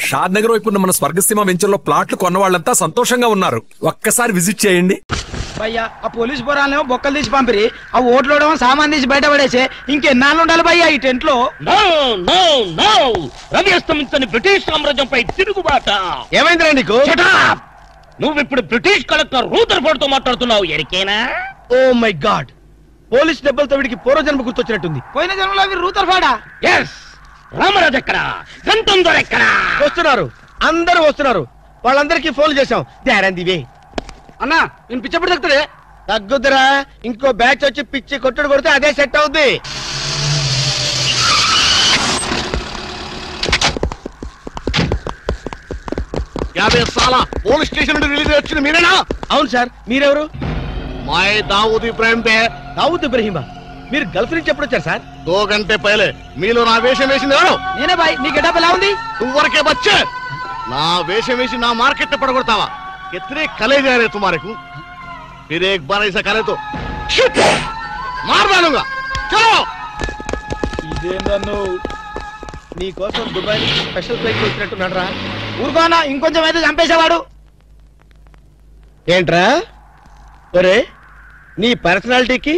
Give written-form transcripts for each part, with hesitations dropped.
షాద్ నగర్ వైపు ఉన్న మన స్వర్గసీమ వెంచర్లో ప్లాట్లు కొన్న వాళ్ళంతా సంతోషంగా ఉన్నారు. ఒక్కసారి విజిట్ చేయండి. భయ్యా ఆ పోలీస్ పోరాలేమో బొక్కలు తీసి పంపిరి, ఆ ఓట్లోడేమో సామాన్ తీసి బయట పడేసే. ఇంకెన్నాళ్ళు ఉండాలి భయ్యా ఈ టెంట్ లో? రవి అస్తమించని బ్రిటిష్ సామ్రాజ్యంపై తిరుగుబాట. ఏమైందిరా నీకు? నువ్వు ఇప్పుడు బ్రిటిష్ కలెక్టర్ రూదర్ఫోర్డ్ తో మాట్లాడుతున్నావు. ఎరికేనా? ఓ మై గాడ్, పోలీస్ దెబ్బలతో వీడికి పూర్వజన్మ గుర్తొచ్చినట్టుంది. పోయిన జన్మలో అవి రూదర్ఫోర్డా? ఎస్. రామరాజు ఎక్కడా? గంతం దొర ఎక్కడా? వస్తున్నారు, అందరూ వస్తున్నారు. వాళ్ళందరికీ ఫోన్ చేశాం. దివే అన్నా నేను పిచ్చప్పుడు తగ్గుతాడే. తగ్గుద్దురా, ఇంకో బ్యాచ్ వచ్చి పిచ్చి కొట్టుడు కొడితే అదే సెట్ అవుద్ది. పోలీస్ స్టేషన్ నుండి రిలీజ్ వచ్చింది మీరేనా? అవును సార్. మీరెవరు? మై దావూద్ ఇబ్రాహిం పే. దావూద్ ఇబ్రహీమా? మీరు గల్ఫ్ నుంచి ఎప్పుడు వచ్చారు సార్? 2 గంటే పైలే. మీలో నా వేషం వేసింది ఎవరు? నేనే బాయ్. నీ గెటప్ ఎలా ఉంది? నువ్వరకే బచ్చే. నా వేషం వేసి నా మార్కెట్ పడగొడతావా? कितने कले जा रहे तुम्हारे को? फिर एक बार ऐसा करे तो मार डालूंगा. चलो. ఇదేందన్ను నీ కోసం దుబాయ్ నుంచి స్పెషల్ ఫ్లైట్ వచ్చినట్టున్నాడు రా. ఊరుకోనా, ఇంకొంచెం అయితే చంపేసేవాడు. ఏంట్రా ఒరే, నీ పర్సనాలిటీకి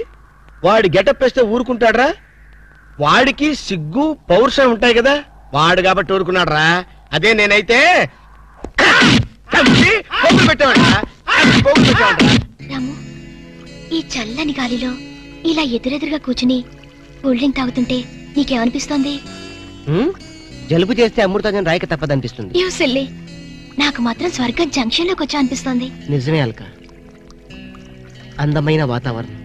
వాడి గెటప్ వేస్తే ఊరుకుంటాడ్రా? వాడికి సిగ్గు పౌరుషం ఉంటాయి కదా, వాడు కాబట్టి ఊరుకున్నాడు రా. అదే నేనైతే రాము, ఈ చల్లని గాలిలో ఇలా ఎదురెదురుగా కూర్చుని కూల్ డ్రింక్ తాగుతుంటే నీకేమనిపిస్తోంది? జలుబు చేస్తే అమృతాజన్ రాయక తప్పదనిపిస్తుంది. యూ సిల్లీ, నాకు మాత్రం స్వర్గం జంక్షన్ లోకి వచ్చా అనిపిస్తోంది. నిజమే అల్క. అందమైన వాతావరణం,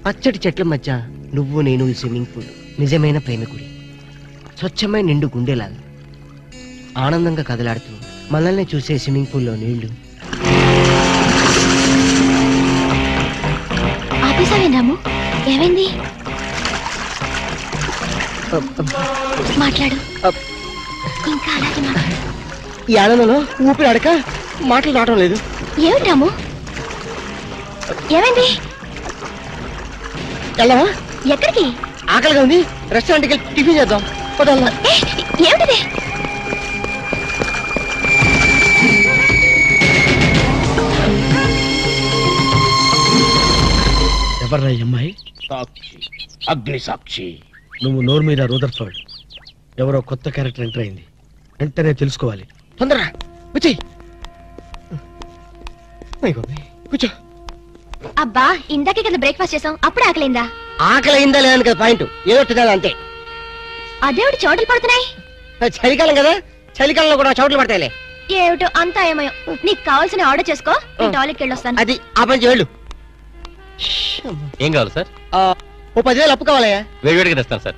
పచ్చటి చెట్ల మధ్య నువ్వు నేను స్విమ్మింగ్ పూల్, నిజమైన ప్రేమికుడి, స్వచ్ఛమైన నిండు గుండెలాగా ఆనందంగా కదలాడుతూ మనల్ని చూసే స్విమ్మింగ్ పూల్లో నీళ్లు. ఆపేసావే రాము, ఏమైంది? మాట్లాడు, ఇంకా అలాగే మాట్లాడు. ఈ ఆనందంలో ఊపిరి అడక మాటలు రావడం లేదు. ఏమిటి రాము, ఏమైంది? వెళ్ళవా? ఎక్కడికి? ఆకలిగా ఉంది, రెస్టారెంట్కి వెళ్ళి టిఫిన్ చేద్దాం. ఏమిటిది? ఎవర్రా ఈ అమ్మాయి? సాక్షి, అగ్ని సాక్షి. నువ్వు నోరు మీద రూదర్ఫోర్డ్, ఎవరో కొత్త క్యారెక్టర్ ఎంటర్ అయింది. వెంటనే తెలుసుకోవాలి. తొందరగా వచ్చేయ్. కూర్చో. అబ్బా, ఇందాకే కదా బ్రేక్ఫాస్ట్ చేసాం, అప్పుడు ఆకలిందా? ఆకలి అయిందా లేదని కదా పాయింట్, ఏదో తినాలి అంతే. అదేవిడు చోటలు పడుతున్నాయి. చలికాలం కదా, చలికాలంలో కూడా చోట్లు పడతాయిలే. ఏమిటో అంతా ఏమయో. నీకు కావాల్సిన ఆర్డర్ చేసుకో, టాయిలెట్కి వెళ్ళొస్తాను. అది ఆ పని వెళ్ళు. ఏం కావాలి సార్? ఓ 10,000 అప్పు కావాలయ్యా. వేడివేడిగా తెస్తాను సార్.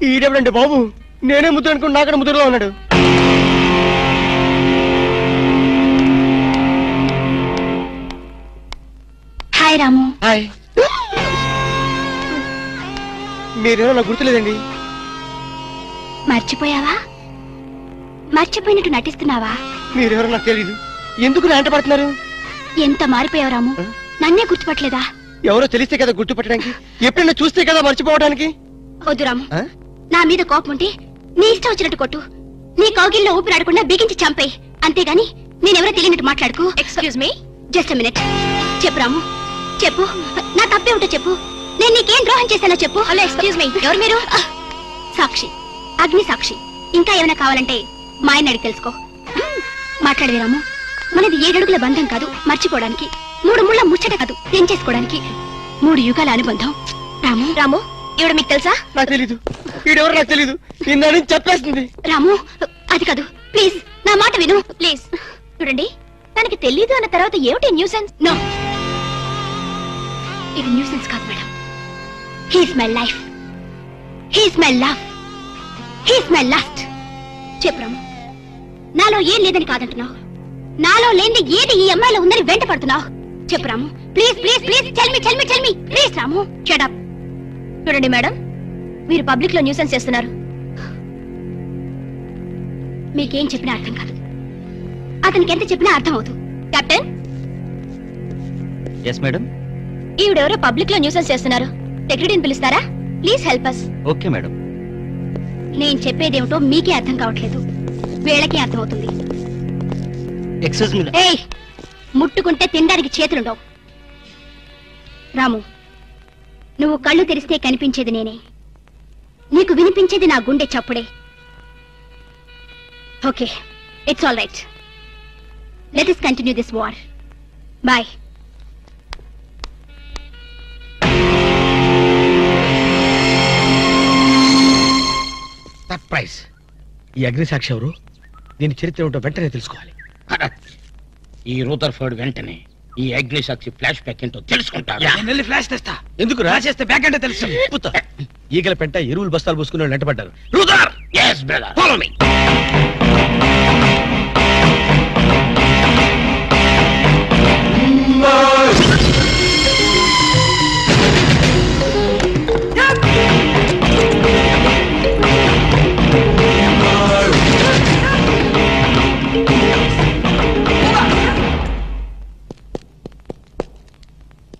ఈడెవడండి బాబు, నేనే ముద్దు అనుకుని నాకడ ముద్దులో ఉన్నాడు. హాయ్ రాము. హాయ్. మీరేమో నాకు గుర్తులేదండి. మర్చిపోయావా? మర్చిపోయినట్టు నటిస్తున్నావా? మీరెవరో నాకు తెలీదు. ఎందుకు నా వెంట పడుతున్నారు? ఎంత మారిపోయావు రాము, నన్నే గుర్తుపట్టలేదా? ఎవరో తెలిస్తే కదా గుర్తుపట్టడానికి, ఎప్పుడైనా చూస్తే కదా మర్చిపోవడానికి. వద్దు రాము, నా మీద కోపం ఉంటే నీ ఇష్టం వచ్చినట్టు కొట్టు, నీ కౌగిల్లో ఊపిరాడకుండా బిగించి చంపేయి. అంతేగాని నేనెవరో తెలియనట్టు మాట్లాడుకు. Excuse me, just a minute. చెప్పు రాము, చెప్పు. నా తప్పేమిటో చెప్పు. నేను నీకేం ద్రోహం చేశానో చెప్పు. హలో, ఎక్స్క్యూజ్ మీ, ఎవరు మీరు? సాక్షి, అగ్ని సాక్షి. ఇంకా ఏమైనా కావాలంటే మా ఆయన అడిగి తెలుసుకో. మాట్లాడవే రాము, మనది 7 అడుగుల బంధం కాదు మర్చిపోవడానికి, 3 ముళ్ళ ముచ్చట కాదు తెంచేసుకోవడానికి, 3 యుగాల అనుబంధం. రాము, రాము, ఇవిడ మీకు తెలుసా? నాకు తెలీదు. ఈడెవరు నాకు తెలీదు, నిన్న చెప్పేస్తుంది. రాము, అది కాదు, ప్లీజ్ నా మాట విను, ప్లీజ్. చూడండి, తనకి తెలీదు అన్న తర్వాత ఏమిటి న్యూసెన్స్? నో, ఇది న్యూసెన్స్ కాదు madam. He's my life, he's my love, he's my last. చెప్పు రాము, నాలో ఏం లేదని కాదంటున్నావు, నాలో లేని ఏది ఈ అమ్మాయిలో ఉందని వెంట పడుతున్నావు. చెప్పు Ramu, please please please, tell me tell me tell me please. Ramu, shut up. చూడండి మేడం, మీరు పబ్లిక్ లో న్యూసెన్స్ చేస్తున్నారు. మీకేం చెప్పినా అర్థం కాదు, అతనికి ఎంత చెప్పినా అర్థం అవుతుంది. కెప్టెన్. Yes madam. ఈవిడెవరో పబ్లిక్ లో న్యూసెన్స్ చేస్తున్నారు, సెక్రటరీని పిలుస్తారా? Please help us. Okay madam. నేను చెప్పేదేమిటో మీకే అర్థం కావట్లేదు, వీళ్ళకి అర్థమవుతుంది. Excuse me. ఏయ్, ముట్టుకుంటే తినడానికి చేతులుండవు. రాము, నువ్వు కళ్ళు తెరిస్తే కనిపించేది నేనే, నీకు వినిపించేది నా గుండె చప్పుడే. Okay, it's all right. Let us continue this war. Bye. Surprise. ఈ అగ్నిసాక్షి ఎవరు? దీని చరిత్ర ఏమిటో వెంటనే తెలుసుకోవాలి. ఈ రూదర్ఫర్డ్ వెంటనే ఈ అగ్నిసాక్షి ఫ్లాష్ బ్యాక్ ఏంటో తెలుసుకుంటాడు. ఫ్లాష్ తెస్తా. ఎందుకు రాసేస్తే బ్యాక్ అంటే తెలుసు. ఈగల పెంట ఎరువులు బస్తాలు పూసుకుని వెంటబడ్డారు. రూదర్, yes brother, follow me.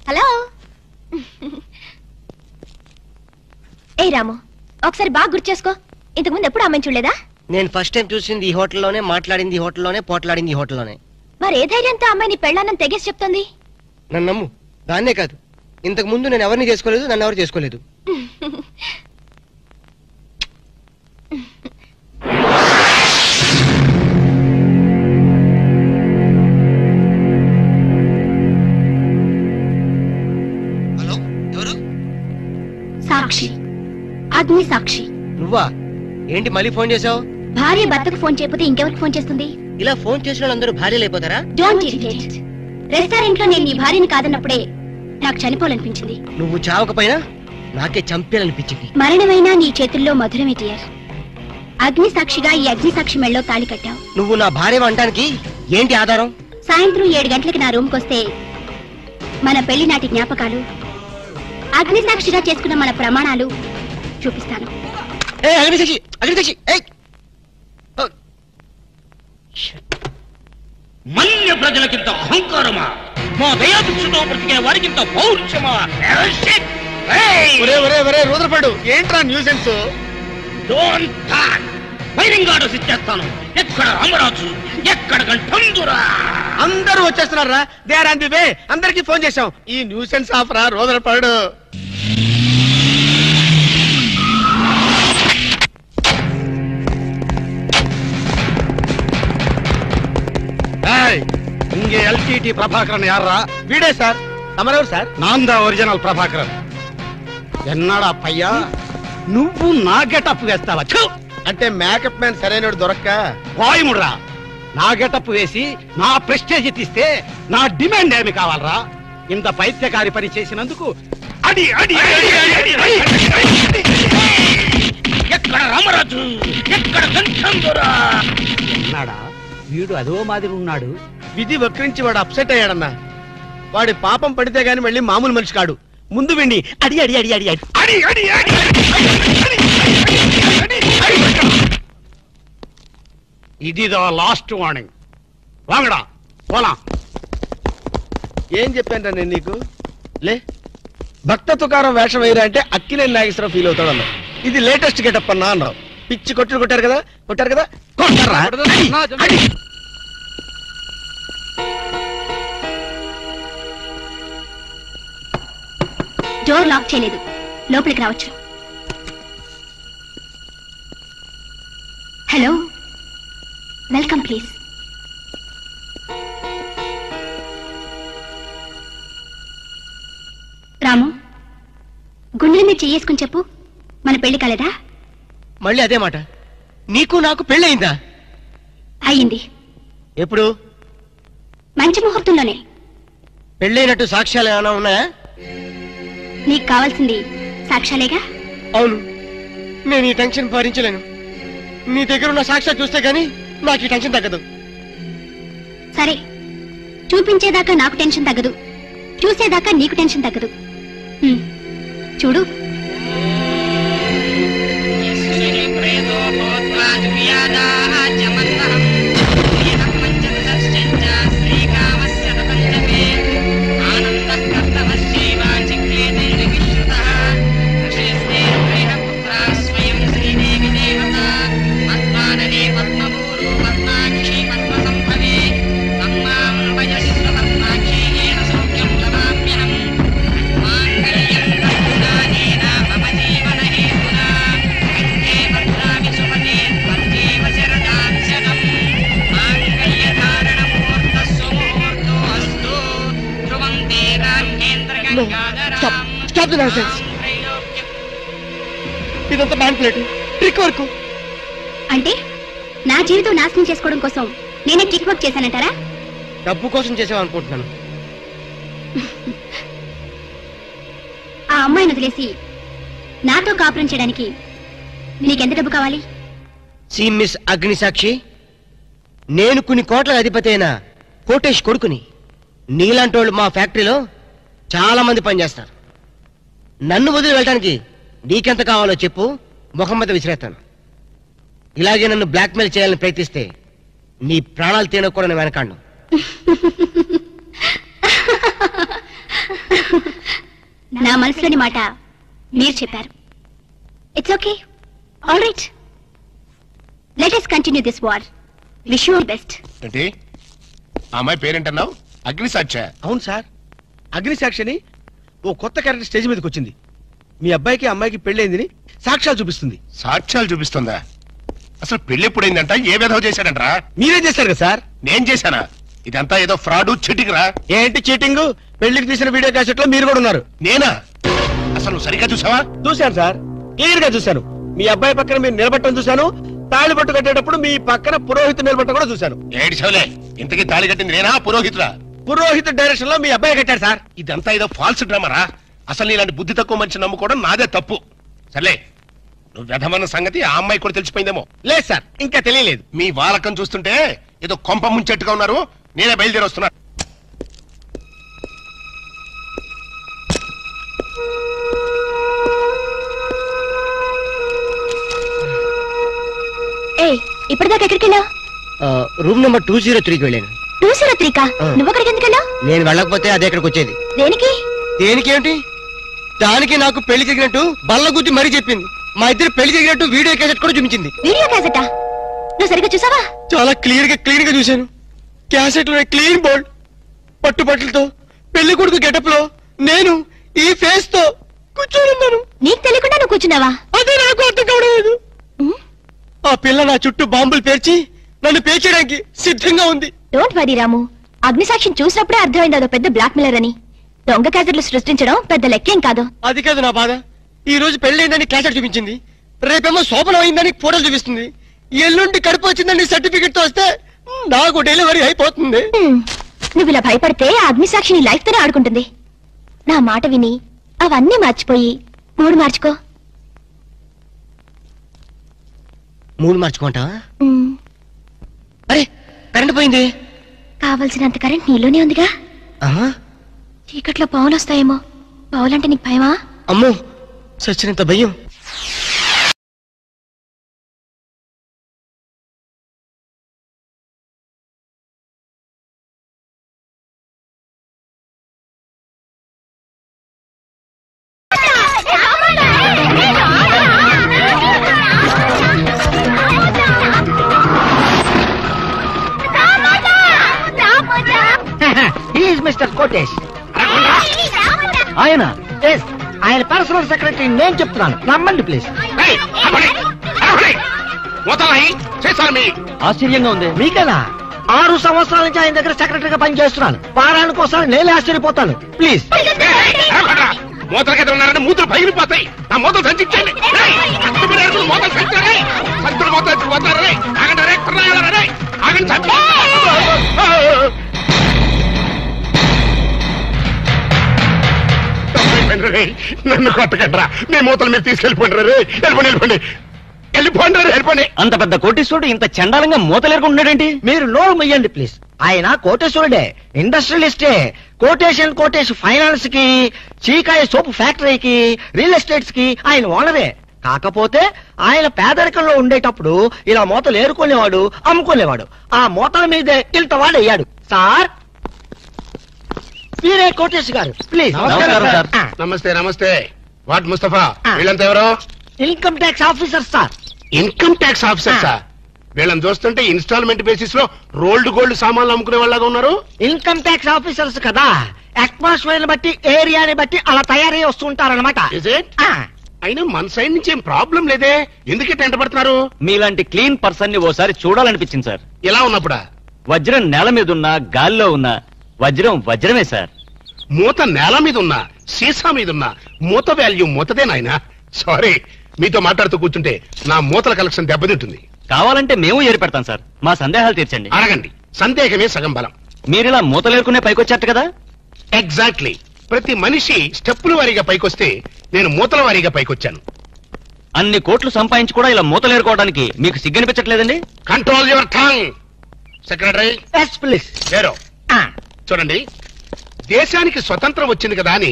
Hello. ఏ రాము, ఒకసారి బాగా గుర్తు చేసుకో, ఇంతకుముందు ఎప్పుడు అమ్మాయిని చూడలేదా? నేను ఫస్ట్ టైం చూసింది ఈ హోటల్లోనే, మాట్లాడింది ఈ హోటల్లోనే, పోట్లాడింది ఈ హోటల్లోనే. మరి ఏ ధైర్యంతో అమ్మాయిని పెళ్ళానని తెగేసి చెప్తుంది? నన్ను నమ్ము. దాన్నే కాదు, ఇంతకు ముందు నేను ఎవరిని చేసుకోలేదు, నన్ను ఎవరు చేసుకోలేదు. హలో, ఎవరు? సాక్షి, అగ్ని సాక్షి. నువ్వా? ఏంటి మళ్ళీ ఫోన్ చేసావు? భార్య భర్తకు ఫోన్ చేయకపోతే ఇంకెవరికి ఫోన్ చేస్తుంది? ఇలా ఫోన్ చేసిన వాళ్ళందరూ భార్యలు అయిపోతారా? Don't irritate. రెస్టారెంట్ లో నేను నీ భార్యని కాదన్నప్పుడే నాకు చనిపోవాలనిపించింది. నువ్వు చావకపోయినా నాకే చంపేయాలనిపించింది. మరణమైనా నీ చేతుల్లో మధురమే డియర్. అగ్ని సాక్షిగా ఈ అగ్ని సాక్షి మెళ్ళలో తాళి కట్టావు. నువ్వు నా భార్య అనడానికి ఏంటి ఆధారం? సాయంత్రం 7 గంటలకి నా రూమ్కి వస్తే మన పెళ్లి నాటి జ్ఞాపకాలు, అగ్ని సాక్షిగా చేసుకున్న మన ప్రమాణాలు చూపిస్తాను. అగ్నిసాక్షి, అగ్నిసాక్షి. మన్య ప్రజలకింత అహంకారమా? మా దయాభిక్షతో బ్రతికే వారికింత పౌరుషమా? రూదర్ఫర్డ్, ఏంట్రా nuisance? Don't talk. Firing orders ఇచ్చేస్తాను. ఎక్కడ రామరాజు, ఎక్కడ గంటందురా? అందరూ వచ్చేస్తున్నారా? They are on the way. అందరికి ఫోన్ చేశాం. ఈ న్యూసెన్స్ ఆఫ్ రా రూదర్ఫర్డ్. இங்கே எல்டிடி பிரபாகரன் யாரா? వీడే సార్. తమరెవరు సార్? நான் தான் ఒరిజినల్ ప్రభాకరన్. ఎన్నాడా పయ్యా, నువ్వు నా గెటప్ వేస్తావా? అంటే మేకప్ మ్యాన్ సరైనడు దొరక్క వాయుముడ్రా. నా గెటప్ వేసి నా ప్రెస్టేజ్ తీస్తే నా డిమాండ్ ఏమి కావాలరా? ఇంత పైత్యకారి పని చేసినందుకు అడి అడి అడి అడి అడి. ఎక్కడ రామరాజు, ఎక్కడ గంటందురా? ఎన్నాడా వీడు అదో మాదిరి ఉన్నాడు. విధి వక్రించి వాడు అప్సెట్ అయ్యాడన్నా. వాడి పాపం పడితే గాని మళ్ళీ మామూలు మనిషి కాడు. ముందు విండి అడి అడి అడి అడి అడి అడి అడి ఇదిదో లాస్ట్ వార్నింగ్. వాంగడా పోలాం. ఏం చెప్పాను నేను నీకు? లే, భక్త తుకారం వేషం వేయరా అంటే అక్కినే నాగేశ్వరం ఫీల్ అవుతాడు అన్నావు. ఇది లేటెస్ట్ గెటప్ అన్నా అన్నావు. పిచ్చి కొట్టుడు కొట్టారు కదా, కొట్టారు కదా, కొట్టారా? డోర్ లాక్ చేయలేదు, లోపలికి రావచ్చు. Hello, welcome please. రాము, గుండెల మీద చేసుకుని చెప్పు, మన పెళ్లి కాలేదా? మళ్ళీ అదే మాట. నీకు నాకు పెళ్ళయిందా? అయ్యింది. ఎప్పుడు? మంచి ముహూర్తంలోనే. పెళ్ళైనట్టు సాక్ష్యాలు ఏమైనా ఉన్నాయా? నీకు కావాల్సింది సాక్ష్యాలేగా? అవును. నేను ఈ టెన్షన్ భరించలేను. నీ దగ్గర ఉన్న సాక్ష్యాలు చూస్తే గానీ నాకు ఈ టెన్షన్ తగ్గదు. సరే, చూపించేదాకా నాకు టెన్షన్ తగ్గదు, చూసేదాకా నీకు టెన్షన్ తగ్గదు. చూడు. స్వయం శ్రీదేవి దేవత నాన్సెన్స్. ఇదంతా మ్యానిపులేట్, ట్రిక్ వర్క్. అంటే నా జీవితం నాశనం చేసుకోవడం కోసం నేనే ట్రిక్ వర్క్ చేశానంటారా? డబ్బు కోసం చేసామనుకుంటున్నాను. ఆ అమ్మాయిని వదిలేసి నాతో కాపురం చేయడానికి నీకెంత డబ్బు కావాలి? సి మిస్ అగ్నిసాక్షి, నేను కొన్ని కోట్ల అధిపతి అయిన కోటేష్ కొడుకుని. నీలాంటి వాళ్ళు మా ఫ్యాక్టరీలో చాలా మంది పనిచేస్తారు. నన్ను వదిలి వెళ్ళడానికి నీకెంత కావాలో చెప్పు, ముఖం మీద విసిరేస్తాను. ఇలాగే నన్ను బ్లాక్మెయిల్ చేయాలని ప్రయత్నిస్తే నీ ప్రాణాలు తీయడం కూడా నేను వెనకాడను. నా మనసులోని మాట మీరు చెప్పారు. It's okay, all right, let us continue this war. Wish you best. ఏంటి అమ్మాయి పేరేంటన్నావు? అగ్నిసాక్ష? అవును సార్, అగ్నిసాక్షిని ఓ కొత్త క్యారెక్టర్ స్టేజ్ మీదకి వచ్చింది. మీ అబ్బాయికి అమ్మాయికి పెళ్ళైందని సాక్ష్యాలు చూపిస్తుంది. సాక్ష్యాలు చూపిస్తుందా? అసలు పెళ్లి ఎప్పుడైందంట? ఏ విధవ చేశాడంట్రా? మీరే చేశారు కదా సార్? నేను చేశానా? ఇదంతా ఏదో ఫ్రాడ్ చీటింగ్ రా. ఏంటి చీటింగ్? పెళ్లికి తీసిన వీడియో క్యాసెట్ లో మీరు కూడా ఉన్నారు. నేనా? అసలు నువ్వు సరిగ్గా చూసావా? చూశాను సార్, క్లియర్ గా చూశాను. మీ అబ్బాయి పక్కన మీరు నిలబట్టడం చూశాను. తాళి పట్టు కట్టేటప్పుడు మీ పక్కన పురోహితు నిలబట్టడం కూడా చూశాను. ఏడు చెవులే, ఇంతకీ తాళి కట్టింది నేనా పురోహితురా? పురోహిత డైరెక్షన్ లో మీ అబ్బాయి కట్టాడు సార్. ఇదంతా ఏదో ఫాల్స్ డ్రామారా. అసలు ఇలాంటి బుద్ధి తక్కువ మనిషి నమ్ముకోవడం నాదే తప్పు. సర్లే, నువ్వు వ్యధమన్న సంగతి ఆ అమ్మాయి కూడా తెలిసిపోయిందేమో. లేదు సార్, ఇంకా తెలియలేదు. మీ వాలకం చూస్తుంటే ఏదో కొంప ముంచెట్టుగా ఉన్నారు. నేనే బయలుదేరి వస్తున్నా. ఇప్పటిదాకా ఎక్కడికి వెళ్ళావు? రూమ్ నెంబర్ 203కి వెళ్ళాను. 203కా? నువ్వు అక్కడికి ఎందుకు వెళ్ళావు? నేను వెళ్ళకపోతే అదే ఇక్కడికి వచ్చేది. దేనికి? దేనికేంటి? దానికి నాకు పెళ్లి జరిగినట్టు బల్ల గుద్ది మరీ చెప్పింది. మా ఇద్దరు పెళ్లి జరిగినట్టు వీడియో క్యాసెట్ కూడా చూపించింది. వీడియో క్యాసెటా? నువ్వు సరిగ్గా చూసావా? చాలా క్లియర్ గా చూశాను. క్యాసెట్ లో క్లీన్ బోల్డ్, పట్టుబట్టలతో, పెళ్లి కొడుకు గెటప్ లో నేను ఈ ఫేస్ తో కూర్చోనున్నాను. నీకు తెలియకుండా నువ్వు కూర్చున్నావా? అదే నాకు అర్థం కావడం. ఆ పిల్ల నా చుట్టూ బాంబులు పేర్చి నన్ను పేర్చడానికి సిద్ధంగా ఉంది. డోంట్ వరీ రాము, అగ్నిసాక్షిని చూసినప్పుడే అర్థమైంది అదో పెద్ద బ్లాక్ మెయిలర్ అని. దొంగ క్యాసెట్లు సృష్టించడం పెద్ద లెక్కేం కాదు. అది కాదు నా బాధ. ఈ రోజు పెళ్లైందని క్యాసెట్ చూపించింది, రేపేమో శోభనం అయిందని ఫోటోలు చూపిస్తుంది, ఎల్లుండి కడుపు వచ్చిందని సర్టిఫికెట్ తో వస్తే నాకు డెలివరీ అయిపోతుంది. నువ్వు ఇలా భయపడితే ఆ అగ్నిసాక్షిని లైఫ్ తోనే ఆడుకుంటుంది. నా మాట విని అవన్నీ మర్చిపోయి మూడు మార్చుకో. మూడు మార్చుకుంటావా? అరే కరెంట్ పోయింది. కావలసినంత కరెంట్ నీలోనే ఉందిగా. చీకట్లో పావులు వస్తాయేమో. పావులంటే నీకు భయమా? అమ్మో, సచ్చినంత భయం. మిస్టర్ కోటేష్ ఆయన ఆయన పర్సనల్ సెక్రటరీ. నేను చెప్తున్నాను, నమ్మండి ప్లీజ్. ఆశ్చర్యంగా ఉంది మీకదా? 6 సంవత్సరాల నుంచి ఆయన దగ్గర సెక్రటరీగా పనిచేస్తున్నాను. వారానికి ఒకసారి నేనే ఆశ్చర్యపోతాను. ప్లీజ్. మూతలకి ఉన్నారని మూతలు పగిలిపోతాయి. నా మూతలు సంచించండి. నన్ను కొట్టకండి రా. మీ మూతలు మీరు తీసుకెళ్ళిపోండి రే. వెళ్ళిపోండి. అంత పెద్ద కోటేశ్వరుడు ఇంత చండాలంగా మూతలేరుకుంటున్నాడేంటి? మీరు నోరు మొయ్యండి ప్లీజ్. ఆయన కోటేశ్వరుడే, ఇండస్ట్రియలిస్టే. కోటేష్ ఫైనాన్స్ కి, చీకాయ సోపు ఫ్యాక్టరీకి, రియల్ ఎస్టేట్స్ కి ఆయన ఓనరే. కాకపోతే ఆయన పేదరికంలో ఉండేటప్పుడు ఇలా మూతలు ఏరుకునేవాడు, అమ్ముకునేవాడు. ఆ మూతల మీదే ఇంతవాడు అయ్యాడు. సార్ మీరే కోటేష్ గారు, ప్లీజ్. నమస్తే. వాట్ ముస్తఫా, వీళ్ళంతా ఎవరో? Income tax officer sir. Income tax officer sir? వీళ్ళని చూస్తుంటే ఇన్స్టాల్మెంట్ బేసిస్ లో రోల్డ్ గోల్డ్ సామాన్లు అమ్ముకునే వాళ్ళగా ఉన్నారు. ఇన్కమ్ ట్యాక్స్ ఆఫీసర్స్ కదా, అట్మాస్ఫియర్ బట్టి, ఏరియాని బట్టి అలా తయారై వస్తుంటారనమాట. అయినా మన సైడ్ నుంచి ఏం ప్రాబ్లం లేదే, ఎందుకే టెంట పడుతున్నారు? మీలాంటి క్లీన్ పర్సన్ ని ఓసారి చూడాలనిపించింది సార్. ఎలా ఉన్నప్పుడా? వజ్రం నేల మీద ఉన్నా, గాల్లో ఉన్నా వజ్రమే సార్. మూత నేల మీద ఉన్నా సీసా మీద ఉన్నా మూత వాల్యూ మూతదే నాయనా. సారీ, మీతో మాట్లాడుతూ కూర్చుంటే నా మూతల కలెక్షన్ దెబ్బతింటుంది. కావాలంటే మేము ఏర్పెడతాం సార్, మా సందేహాలు తీర్చండి. అడగండి, సందేహమే సగం బలం. మీరిలా మూతలేరుకునే పైకొచ్చారట కదా? ఎగ్జాక్ట్లీ. ప్రతి మనిషి స్టెప్పుల వారీగా పైకొస్తే నేను మూతల వారీగా పైకొచ్చాను. అన్ని కోట్లు సంపాదించి కూడా ఇలా మూతలేరుకోవడానికి మీకు సిగ్గనిపించట్లేదండి? Control your tongue. Secretary please. లేరో చూడండి, దేశానికి స్వతంత్రం వచ్చింది కదా అని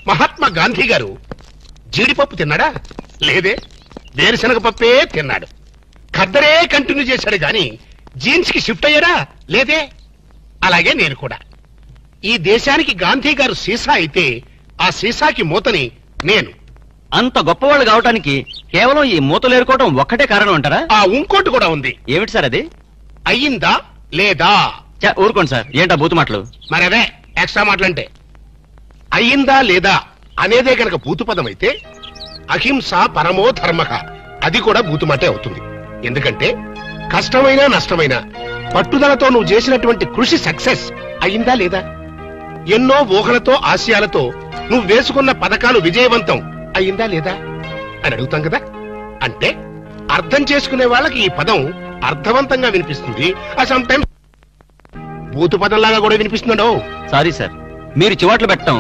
మహాత్మా గాంధీ గారు జీడిపప్పు తిన్నాడా? లేదే. వేరుశనగ పప్పే తిన్నాడు. ఖద్దరే కంటిన్యూ చేశాడు గాని జీన్స్ కి షిఫ్ట్ అయ్యాడా? లేదే. అలాగే నేను కూడా. ఈ దేశానికి గాంధీ గారు సీసా అయితే ఆ సీసాకి మూతని నేను. అంత గొప్పవాళ్ళు కావటానికి కేవలం ఈ మూతలేరుకోవడం ఒక్కటే కారణం అంటారా? ఇంకోటి కూడా ఉంది. ఏమిటి సార్ అది? అయ్యిందా లేదా? ఊరుకోండి సార్, ఏంటా బూతు మాటలు? మరి అదే ఎక్స్ట్రా మాటలంటే. అయ్యిందా లేదా అనేదే గనక భూతు పదం అయితే అహింస పరమో ధర్మక అది కూడా భూతు మాటే అవుతుంది. ఎందుకంటే కష్టమైనా నష్టమైనా పట్టుదలతో నువ్వు చేసినటువంటి కృషి సక్సెస్ అయ్యిందా లేదా? ఎన్నో ఊహలతో ఆశయాలతో నువ్వు వేసుకున్న పథకాలు విజయవంతం అయ్యిందా లేదా అని అడుగుతాం కదా. అంటే అర్థం చేసుకునే వాళ్ళకి ఈ పదం అర్థవంతంగా వినిపిస్తుంది. సమ్ టైమ్స్ భూతు పదంలాగా కూడా వినిపిస్తున్నాడు. సారీ సార్, మీరు చివాట్లు పెట్టడం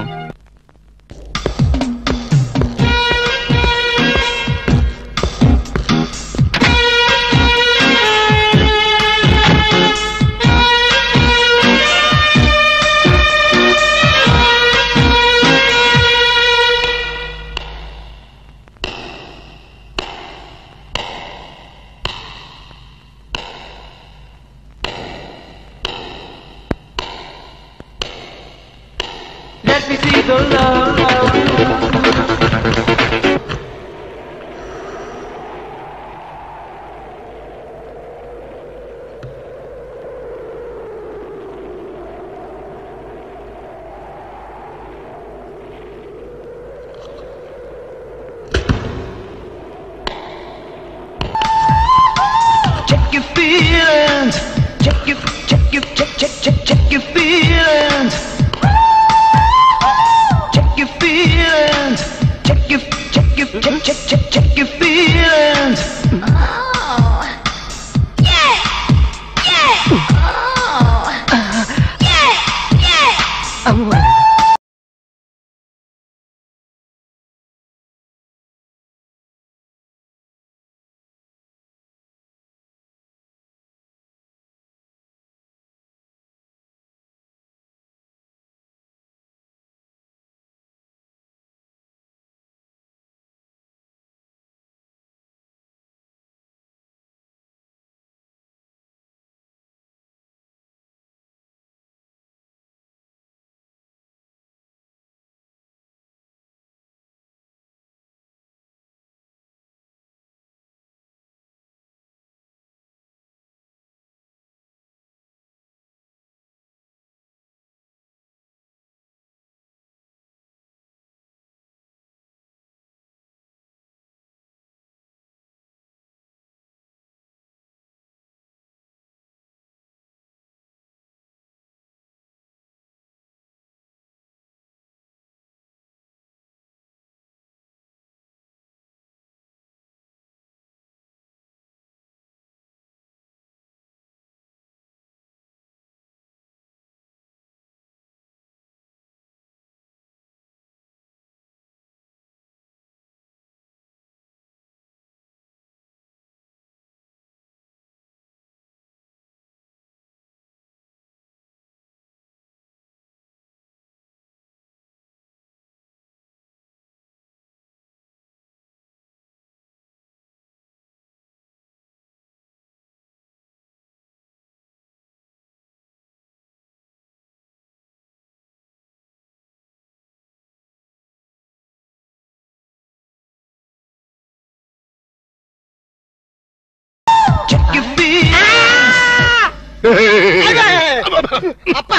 అప్పా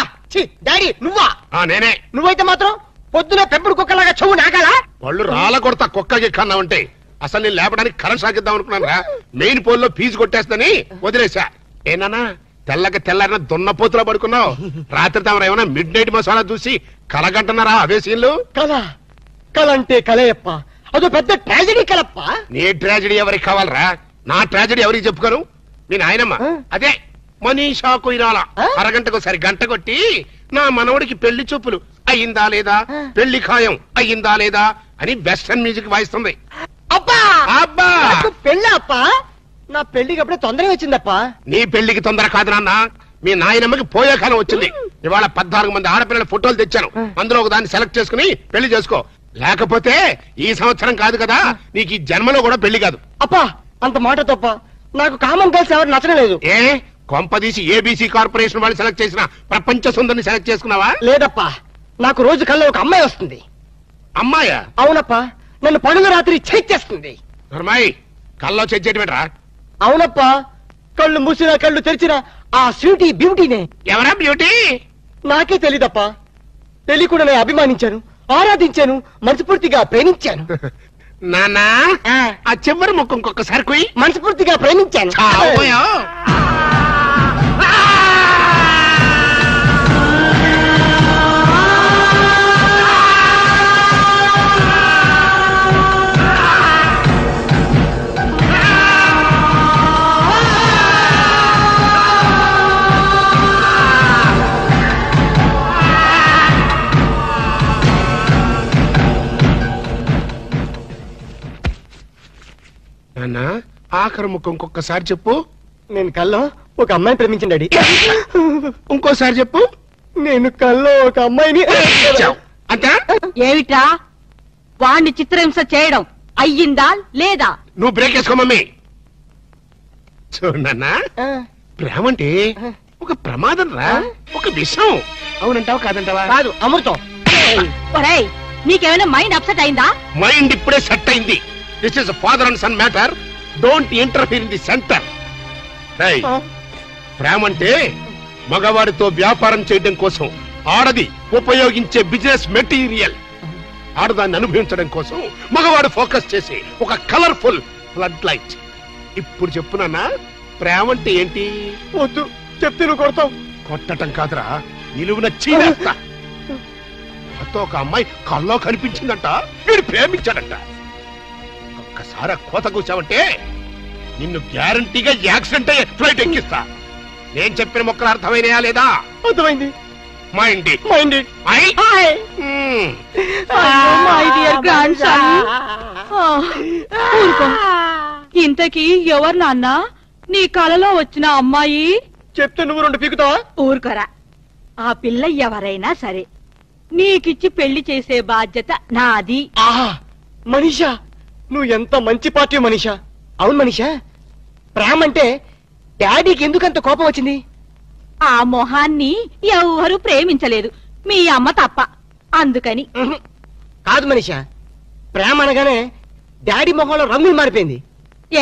డాడీ నువ్వా? నేనే. నువ్వైతే మాత్రం పొద్దున పెంపుడు కుక్కలాగా చెవు నాగాలా? వాళ్ళు రాళ్ళ కొడతా కుక్కకి కన్నావంటే అసలు నేను లేపడానికి కరెంట్ సాగిద్దాం అనుకున్నాను రా. మెయిన్ పోల్ లో ఫీజు కొట్టేస్తని వదిలేసా. ఏనానా తెల్లకి తెల్లారిన దున్నపోతులో పడుకున్నావు. రాత్రి తమరు ఏమైనా మిడ్ నైట్ మసాలా చూసి కలగంటున్నారా అవే సీన్లు? కల అంటే కలేయప్ప, అదో పెద్ద ట్రాజడీ కలప్ప. నీ ట్రాజడీ ఎవరికి కావాలరా? నా ట్రాజడీ ఎవరికి చెప్పుకోను? మీ నాయనమ్మ అదే మనీషా కొయిరాల అరగంటకు సరి గంట కొట్టి నా మనవడికి పెళ్లి చూపులు అయ్యిందా లేదా, పెళ్లి ఖాయం అయ్యిందా లేదా అని వెస్టర్న్ మ్యూజిక్ వాయిస్తుంది. అబ్బా పెళ్ళప్ప, నా పెళ్లికి అప్పుడే తొందర వచ్చిందప్ప. నీ పెళ్లికి తొందర కాదు నాన్న, మీ నాయనమ్మకి పోయే కాలం వచ్చింది. ఇవాళ 14 మంది ఆడపిల్లల ఫోటోలు తెచ్చాను, అందులో ఒక దాన్ని సెలెక్ట్ చేసుకుని పెళ్లి చేసుకో. లేకపోతే ఈ సంవత్సరం కాదు కదా, నీకు ఈ జన్మలో కూడా పెళ్లి కాదు. అప్పా అంత మాట తప్ప, నాకు కామన్ గర్ల్స్ ఎవరు నచ్చలేదు. ఏ కొంపదీసి ఏబీసీ కార్పొరేషన్ వాళ్ళు సెలెక్ట్ చేసిన ప్రపంచ సుందరిని సెలెక్ట్ చేసుకున్నావా? లేదప్పా, నాకు రోజు కల్లో ఒక అమ్మాయి వస్తుంది. అమ్మాయా? అవునప్పా, నన్ను పనులు రాత్రి చేస్తుంది. నర్మాయి కల్లో చెయ్యటమేట్రా? అవునప్పా, కళ్ళు మూసినా కళ్ళు తెరిచిన ఆ స్వీటీ బ్యూటీనే. ఎవరా బ్యూటీ? నాకే తెలీదప్పా, తెలియకుండా నేను అభిమానించాను, ఆరాధించాను, మనస్ఫూర్తిగా ప్రేమించాను. నానా ఆ చివరి ముక్కు ఇంకొకసారి కుయ్. మనస్ఫూర్తిగా ప్రేమించాను. నాన్నా ఆఖరి ముక్కు ఇంకొకసారి చెప్పు. నేను కల్లో ఒక అమ్మాయిని ప్రేమించండి డాడీ. ఇంకోసారి చెప్పు. నేను కల్లో ఒక అమ్మాయిని. అంతే? ఏమిట్రా వాణ్ణి చిత్రహింస చేయడం అయ్యిందా లేదా? నువ్వు బ్రేక్ వేసుకో మమ్మీ. చూడన్నా, ప్రేమ అంటే ఒక ప్రమాదం రా, ఒక విషం. అవునంటావా కాదంటావా? కాదు, అమృతం. ఒరేయ్, నీకేమైనా మైండ్ అప్సెట్ అయిందా? మైండ్ ఇప్పుడే సెట్ అయింది. This is father and son matter, don't interfere in the centre. ప్రేమ అంటే మగవాడితో వ్యాపారం చేయడం కోసం ఆడది ఉపయోగించే బిజినెస్ మెటీరియల్. ఆడదాన్ని అనుభవించడం కోసం మగవాడు ఫోకస్ చేసే ఒక కలర్ఫుల్ ఫ్లడ్ లైట్. ఇప్పుడు చెప్పునన్నా, ప్రేమ అంటే ఏంటి? వద్దు చెప్తే నువ్వు కొడతావు. కొట్టడం కాదురా, నిలువున చీరేస్తా. ఒక అమ్మాయి కల్లో కనిపించిందంట, వీడు ప్రేమించాడంట. ఒక్కసారి కోత కూర్చావంటే నిన్ను గ్యారంటీగా యాక్సిడెంట్ అయ్యే ఫ్లైట్ ఎక్కిస్తా. నేను చెప్పిన మొక్కలు అర్థమైనయా లేదా? అర్థమైంది. మైండ్ ఇంతకీ ఎవరు నాన్న నీ కలలో వచ్చిన అమ్మాయి? చెప్తే నువ్వు 2 పీకుతావా? ఊరుకోరా, ఆ పిల్ల ఎవరైనా సరే నీకిచ్చి పెళ్లి చేసే బాధ్యత నాది. మనీషా, నువ్వు ఎంత మంచి పార్టీ మనీషా. అవును మనీషా, ప్రేమ అంటే డాడీకి ఎందుకంత కోపం వచ్చింది? ఆ మొహాన్ని ఎవరు ప్రేమించలేదు, మీ అమ్మ తప్ప. అందుకని. కాదు మనీషా, ప్రేమ అనగానే డాడీ మొహంలో రంగులు మారిపోయింది.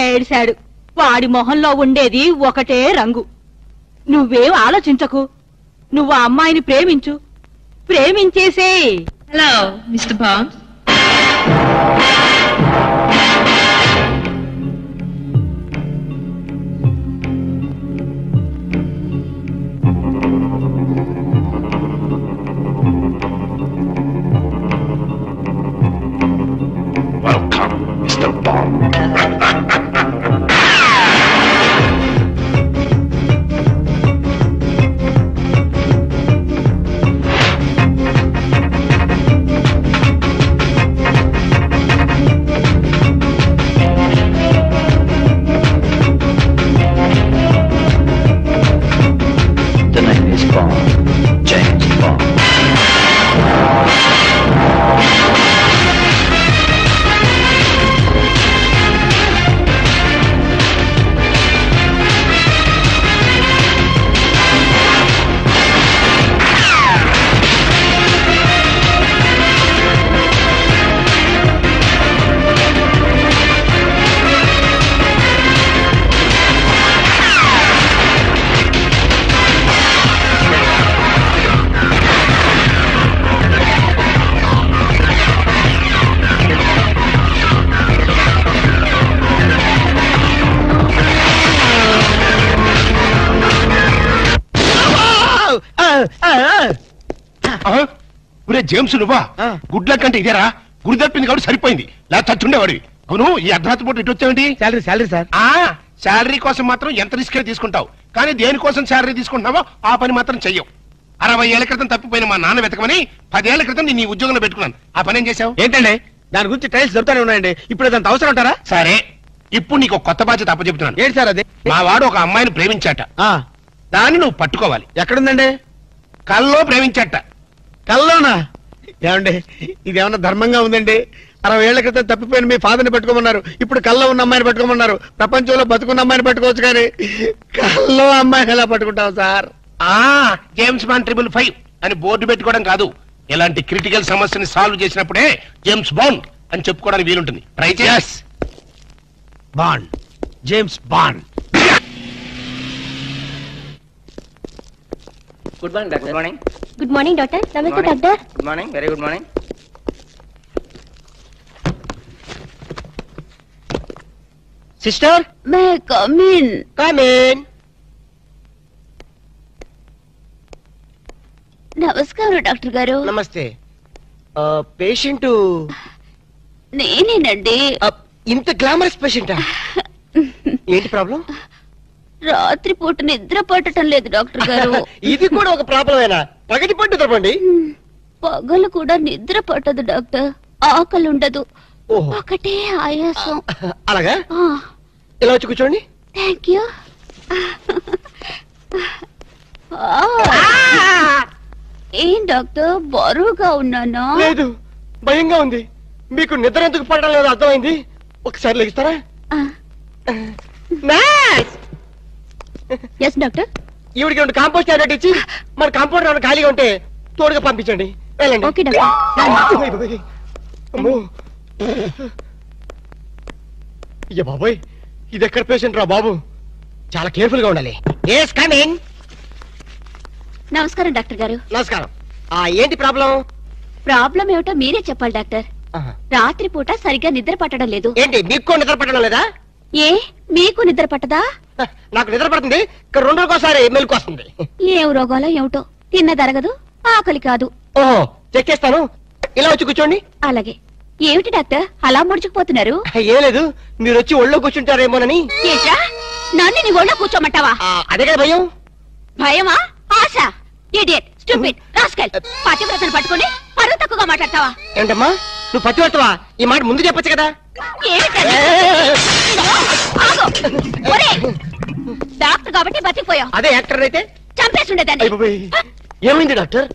ఏడిశాడు, వాడి మొహంలో ఉండేది ఒకటే రంగు. నువ్వేం ఆలోచించకు, నువ్వు ఆ అమ్మాయిని ప్రేమించు, ప్రేమించేసే. Hello mister bombs. Welcome, Mr. Bomb. ఒరే జేమ్స్ నువ్వా? గుడ్ల కంటే ఇదేరా, గుడి తప్పింది కాబట్టి సరిపోయింది, లేదా చచ్చుండేవాడివి. అవును, ఈ అర్ధరాత్రి పూట ఇటు వచ్చావేంటి? Salary sir. శాలరీ కోసం మాత్రం ఎంత రిస్క్ తీసుకుంటావు, కానీ దేనికోసం శాలరీ తీసుకుంటున్నావో ఆ పని మాత్రం చెయ్యవు. 60 ఏళ్ల క్రితం తప్పిపోయిన మా నాన్న వెతకమని 10 ఏళ్ల క్రితం నేను ఈ ఉద్యోగంలో పెట్టుకున్నాను. ఆ పని ఏం చేశావు? ఏంటండి దాని గురించి టైల్స్ దొరుకుతానే ఉన్నాయండి, ఇప్పుడు అదంత అవసరం అంటారా? సరే, ఇప్పుడు నీకు కొత్త బాధ్యత అప్పచెప్తున్నాను. ఏంటి సార్ అది? మా వాడు ఒక అమ్మాయిని ప్రేమించాట, దాన్ని నువ్వు పట్టుకోవాలి. ఎక్కడుందండి? కల్లో ప్రేమించాట. కల్లోనా? ఏమండి ఇదేమన్నా ధర్మంగా ఉందండి? 60 ఏళ్ల క్రితం తప్పిపోయిన మీ ఫాదర్ని పెట్టుకోమన్నారు, ఇప్పుడు కల్లో ఉన్న అమ్మాయిని పెట్టుకోమన్నారు. ప్రపంచంలో బతుకున్న అమ్మాయిని పెట్టుకోవచ్చు, కానీ కల్లో అమ్మాయిని ఎలా పట్టుకుంటాం సార్? జేమ్స్ బాండ్ 555 అని బోర్డు పెట్టుకోవడం కాదు, ఇలాంటి క్రిటికల్ సమస్యని సాల్వ్ చేసినప్పుడే జేమ్స్ బాండ్ అని చెప్పుకోవడానికి వీలుంటుంది. ట్రై చేస్. Bond, James Bond. Good morning doctor. Good morning. Good morning doctor. నమస్తే doctor. Good morning, very good morning. Sister, may come in. Come in. నమస్కారం డాక్టర్ గారు. నమస్తే. పేషెంట్ నేనేనండి. ఇంత గ్లామరస్ పేషెంటా? ఏంటి ప్రాబ్లం? రాత్రి పూట నిద్ర పట్టడం లేదు డాక్టర్ గారు. ఇది కూడా ఒక ప్రాబ్లమేనా? పగటి పట్టు తప్పండి. పగలు కూడా నిద్ర పట్టదు డాక్టర్, ఆకలి ఉండదు, ఒకటే ఆయాసం. అలాగా? ఇలా వచ్చి కూర్చోండి. Thank you. ఏం డాక్టర్ బరువుగా ఉన్నానా? లేదు, భయంగా ఉంది. మీకు నిద్ర ఎందుకు పడడం లేదు అర్థమైంది. ఒకసారి లెగిస్తారా? Yes doctor. ఈవిడికి రెండు కాంపోస్ట్ టాబ్లెట్ ఇచ్చి మన కాంపౌండ్ ఏమైనా ఖాళీగా ఉంటే తోడుగా పంపించండి. వెళ్ళండి. Okay doctor. అయ్య బాబోయ్, ఇది ఎక్కడ పేషెంట్ రా బాబు, చాలా కేర్ఫుల్ గా ఉండాలి. Yes come in. నమస్కారం డాక్టర్ గారు. నమస్కారం. ఏంటి ప్రాబ్లం? ప్రాబ్లం ఏమిటో మీరే చెప్పాలి డాక్టర్. రాత్రి పూట సరిగ్గా నిద్ర పట్టడం లేదు. ఏంటి మీకు నిద్ర పట్టడం లేదా? ఏ మీకు నిద్ర పట్టదా? నాకు నిద్ర పడుతుంది, 2 రోజుకోసారి మెలకు వస్తుంది. ఏం రోగాలో ఏమిటో, తిన్నదరగదు, ఆకలి కాదు. ఓహో, చెక్ చేస్తాను. ఇలా వచ్చి కూర్చోండి. అలాగే. ఏమిటి డాక్టర్ అలా ముడుచుకుపోతున్నారు? ఏం లేదు, మీరు వచ్చి ఒళ్ళో కూర్చుంటారేమోనని. ఏటా నన్ను నీ ఒళ్ళో కూర్చోమంటావా? అదే కదా భయం. భయమా? ఆశ? Idiot, stupid, rascal. పతివ్రతను పట్టుకొని పరువు తక్కువగా మాట్లాడతావా? ఏంటమ్మా నువ్వు పతివ్రతవా? ఈ మాట ముందు చెప్పొచ్చు కదా. డాక్టర్ కాబట్టి బతికిపోయావు. అదే యాక్టర్ అయితే చంపేస్తుండేదాన్ని. ఏమైంది డాక్టర్?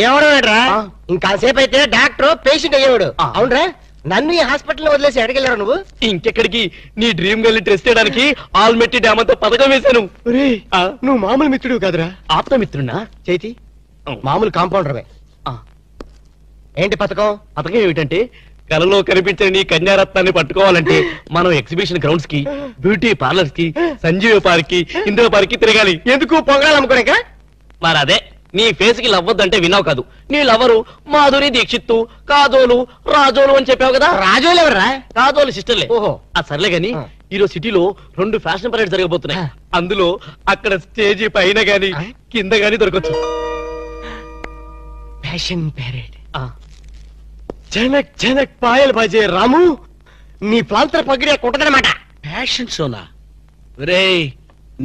ఏమడరా, ఇంకాసేపు అయితే డాక్టర్ పేషెంట్ అయ్యేవాడు. అవునరా, నన్ను ఈ హాస్పిటల్ వదిలేసి ఎడగెళ్ళరా నువ్వు? ఇంకెక్కడికి, నీ డ్రీమ్ గర్ల్ టెస్ట్ చేయడానికి ఆల్మెట్టి డ్యామ్ అంతా పథకం వేశాను. నువ్వు మామూలు మిత్రుడు కాదురా. ఆప్తమిత్రున్నా? చేతి మామూలు కాంపౌండర్వే. ఏంటి పథకం? పథకం ఏమిటంటే, కలలో కనిపించే నీ కన్యారత్నాన్ని పట్టుకోవాలంటే మనం ఎగ్జిబిషన్ గ్రౌండ్స్ కి, బ్యూటీ పార్లర్స్ కి, సంజీవ పార్క్ కి, ఇందిరా పార్క్ కి తిరగాలి. ఎందుకు? పొంగడాలు అమ్ముకోలేక? మరి అదే, నీ ఫేస్ కి లవ్వద్దంటే విన్నావు కాదు. నీ లవరు మాధురి దీక్షిత్తు, కాజోలు, రాజోలు అని చెప్పావు కదా. రాజోలు ఎవరా? కాజోలు సిస్టర్లే. ఓహో, ఆ సర్లే గాని ఈరోజు సిటీలో 2 ఫ్యాషన్ పరేడ్ జరగబోతున్నాయి. అందులో అక్కడ స్టేజీ పైన గాని కింద గాని దొరకచ్చు. Fashion parade. జనక్ జనక్ పాయల్ బాజే రాము, నీ ప్రాంతర పగిడే కొట్టదనమాట. ఫ్యాషన్ షోనా? రేయ్,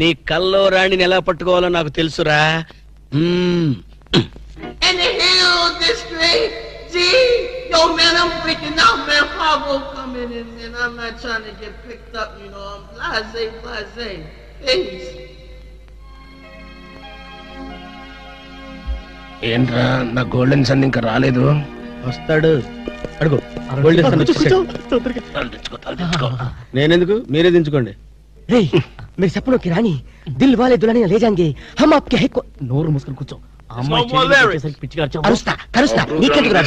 నీ కల్లో రాణిని ఎలా పట్టుకోవాలో నాకు తెలుసురా. In the hill district, G, yo man, I'm freaking out, man. Fargo coming in, man. I'm not trying to get picked up, you know. I'm blase. Please. ఏంట్రా, నా గోల్డెన్ సన్ ఇంకా రాలేదు. వస్తాడు, అడుగు. నేనెందుకు, మీరే దించుకోండి. మీరు సపనోకి రాని దిల్ వాలే దుల్హనియా లే జాంగే హమ్ ఆప్కే హై. నోరు మూసుకొని కూర్చో. పిచ్చిగా కరుస్తా కరుస్తా, నీకెందుకు రా?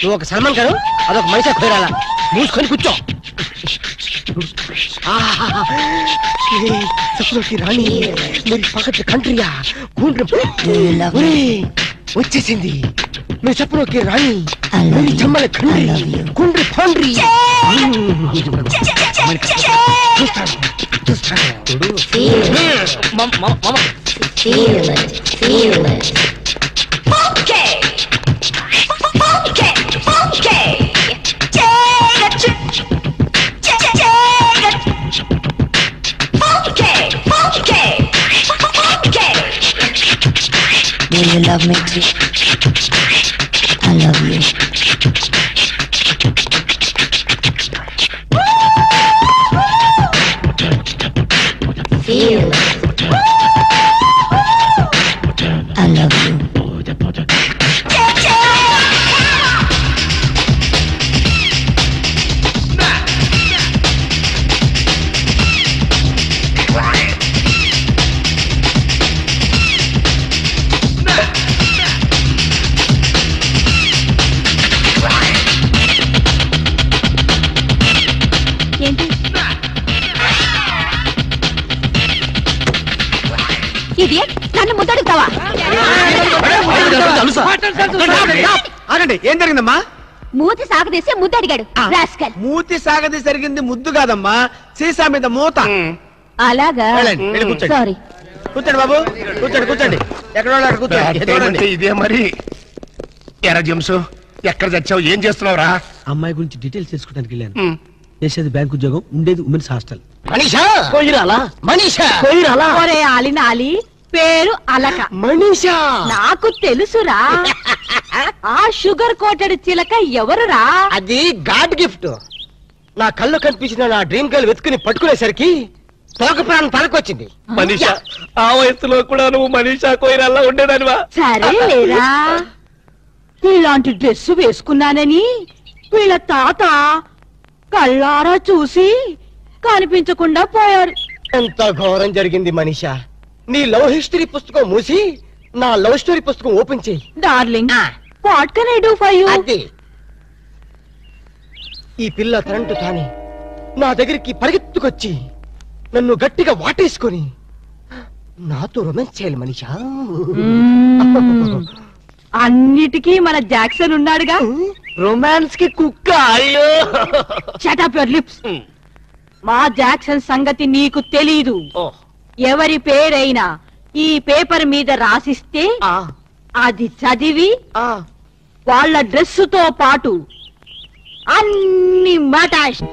నువ్వు ఒక సల్మాన్ గారు అదొక మనిషి పేరాలా మూసుకొని కూర్చో. సప్నోకి రాణి మీరు పక్కన కంట్రీయా వచ్చేసింది. మీ సప్నోకి రాణి మీరు చమ్మల కండ్రి కుండ్రి పాండ్రి. Do you love me too? I love you. Feel it. I love you. నన్ను ముద్దడుగుతావా? ఆగండి, ఏం జరిగిందమ్మా? మూతి సాగదీసి ముద్దడిగాడు. మూతి సాగదీసి జరిగింది ముద్దు కాదమ్మా, సీసా మీద మూత. అలాగా? సారీ. కూర్చోండి బాబు, కూర్చోండి కూర్చోండి. ఎక్కడ కూర్చోండి. ఇదే మరి. ఎరా జంసు, ఎక్కడ చచ్చావు, ఏం చేస్తున్నావురా? అమ్మాయి గురించి డీటెయిల్స్ తెలుసుకోవడానికి వెళ్ళాను. చేసేది బ్యాంక్ ఉద్యోగం, ఉండేది ఉమెన్స్ హాస్టల్. మనీషా కొయ్యిరాలా? మనీషా కొయ్యిరాలా? ఒరే ఆలినాలి, పేరు అలక. మనీషా నాకు తెలుసురా. ఆ షుగర్ కోటెడ్ చిలక ఎవరురా? అది గాడ్ గిఫ్ట్. నా కళ్ళు కనిపించిన నా డ్రీమ్ గర్ల్ వెతుకుని పట్టుకునేసరికి తోక ప్రాణం తలకొచ్చింది. మనీషా, ఆ వయసులో కూడా నువ్వు మనీషా కొయ్యిరాలా ఉండేదానివా? సరే లేరా, ఇలాంటి డ్రెస్ వేసుకున్నానని వీళ్ళ తాత కళ్ళారా చూసి కనిపించకుండా పోయారు. ఎంత ఘోరం జరిగింది మనీషా. నీ లవ్ హిస్టరీ పుస్తకం మూసి నా లవ్ స్టోరీ పుస్తకం ఓపెన్ చేయి. Darling, what can I do for you? ఈ పిల్ల కరెంటు తాని నా దగ్గరికి పరిగెత్తుకొచ్చి నన్ను గట్టిగా వాటేసుకొని నాతో రొమాన్స్ చేయాలి మనీషా. అన్నిటికీ మన జాక్సన్ ఉన్నాడుగా. రొమాన్స్ కి కుక్క. అయ్యో, షట్ అప్ యువర్ లిప్స్. మా జాక్సన్ సంగతి నీకు తెలీదు. ఎవరి పేరైనా ఈ పేపర్ మీద రాసిస్తే అది చదివి వాళ్ళ డ్రెస్సుతో పాటు అన్ని మటాష్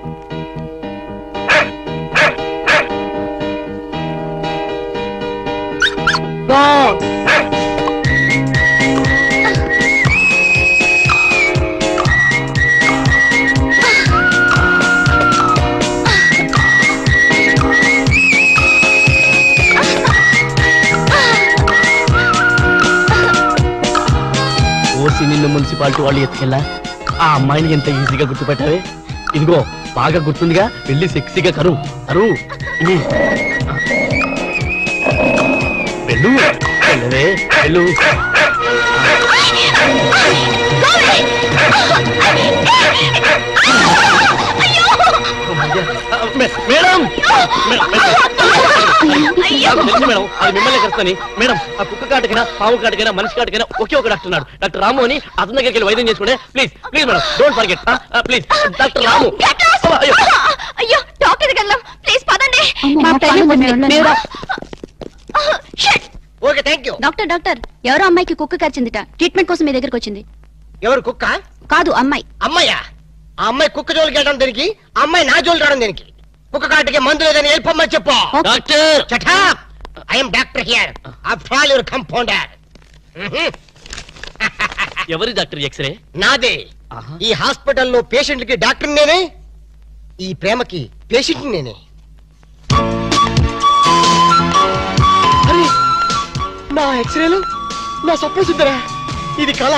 నిన్ను మున్సిపాలిటీ వాళ్ళు ఎత్తుకెళ్ళా ఆ అమ్మాయిని ఎంత ఈజీగా గుర్తుపెట్టావే. ఇదిగో బాగా గుర్తుందిగా, వెళ్ళి సెక్సీగా కరు కరు వెళ్ళు వెళ్ళవే వెళ్ళు. మేడం మేడం, అది మిమ్మల్ని కలుస్తాని మేడం. ఆ కుక్క కాటకైనా పాము కాటకైనా మనిషి కాటకైనా ఒకే ఒక డాక్టర్ ఉన్నాడు, డాక్టర్ రాము అని. అతని దగ్గరికి వెళ్ళి వైద్యం చేసుకోండి please. Please madam, don't forget please. Doctor Ramu. అయ్యో డాక్టర్ దగ్గర ప్లీజ్ పదండి. Okay thank you. డాక్టర్ ఎవరో అమ్మాయికి కుక్క కరిచిందిట, ట్రీట్మెంట్ కోసం మీ దగ్గరకు వచ్చింది. ఎవరు కుక్క? కాదు అమ్మాయి. అమ్మాయా? ఆ అమ్మాయి కుక్క జోలికి వెళ్ళడం దేనికి? ఆ అమ్మాయి నా జోలి రావడం దేనికి? కుక్క కాటికి మందు లేదని వెళ్ళిపోమ్మని చెప్పు. Doctor I'm doctor here. After all your compounder. ఎవరి డాక్టర్? ఎక్స్రే నాదే. ఈ హాస్పిటల్లో పేషెంట్లకి డాక్టర్ నేనే, ఈ ప్రేమకి పేషెంట్ నేనే. అరే, నా ఎక్స్రేలు నా స్వప్న సుందరా. ఇది కళ?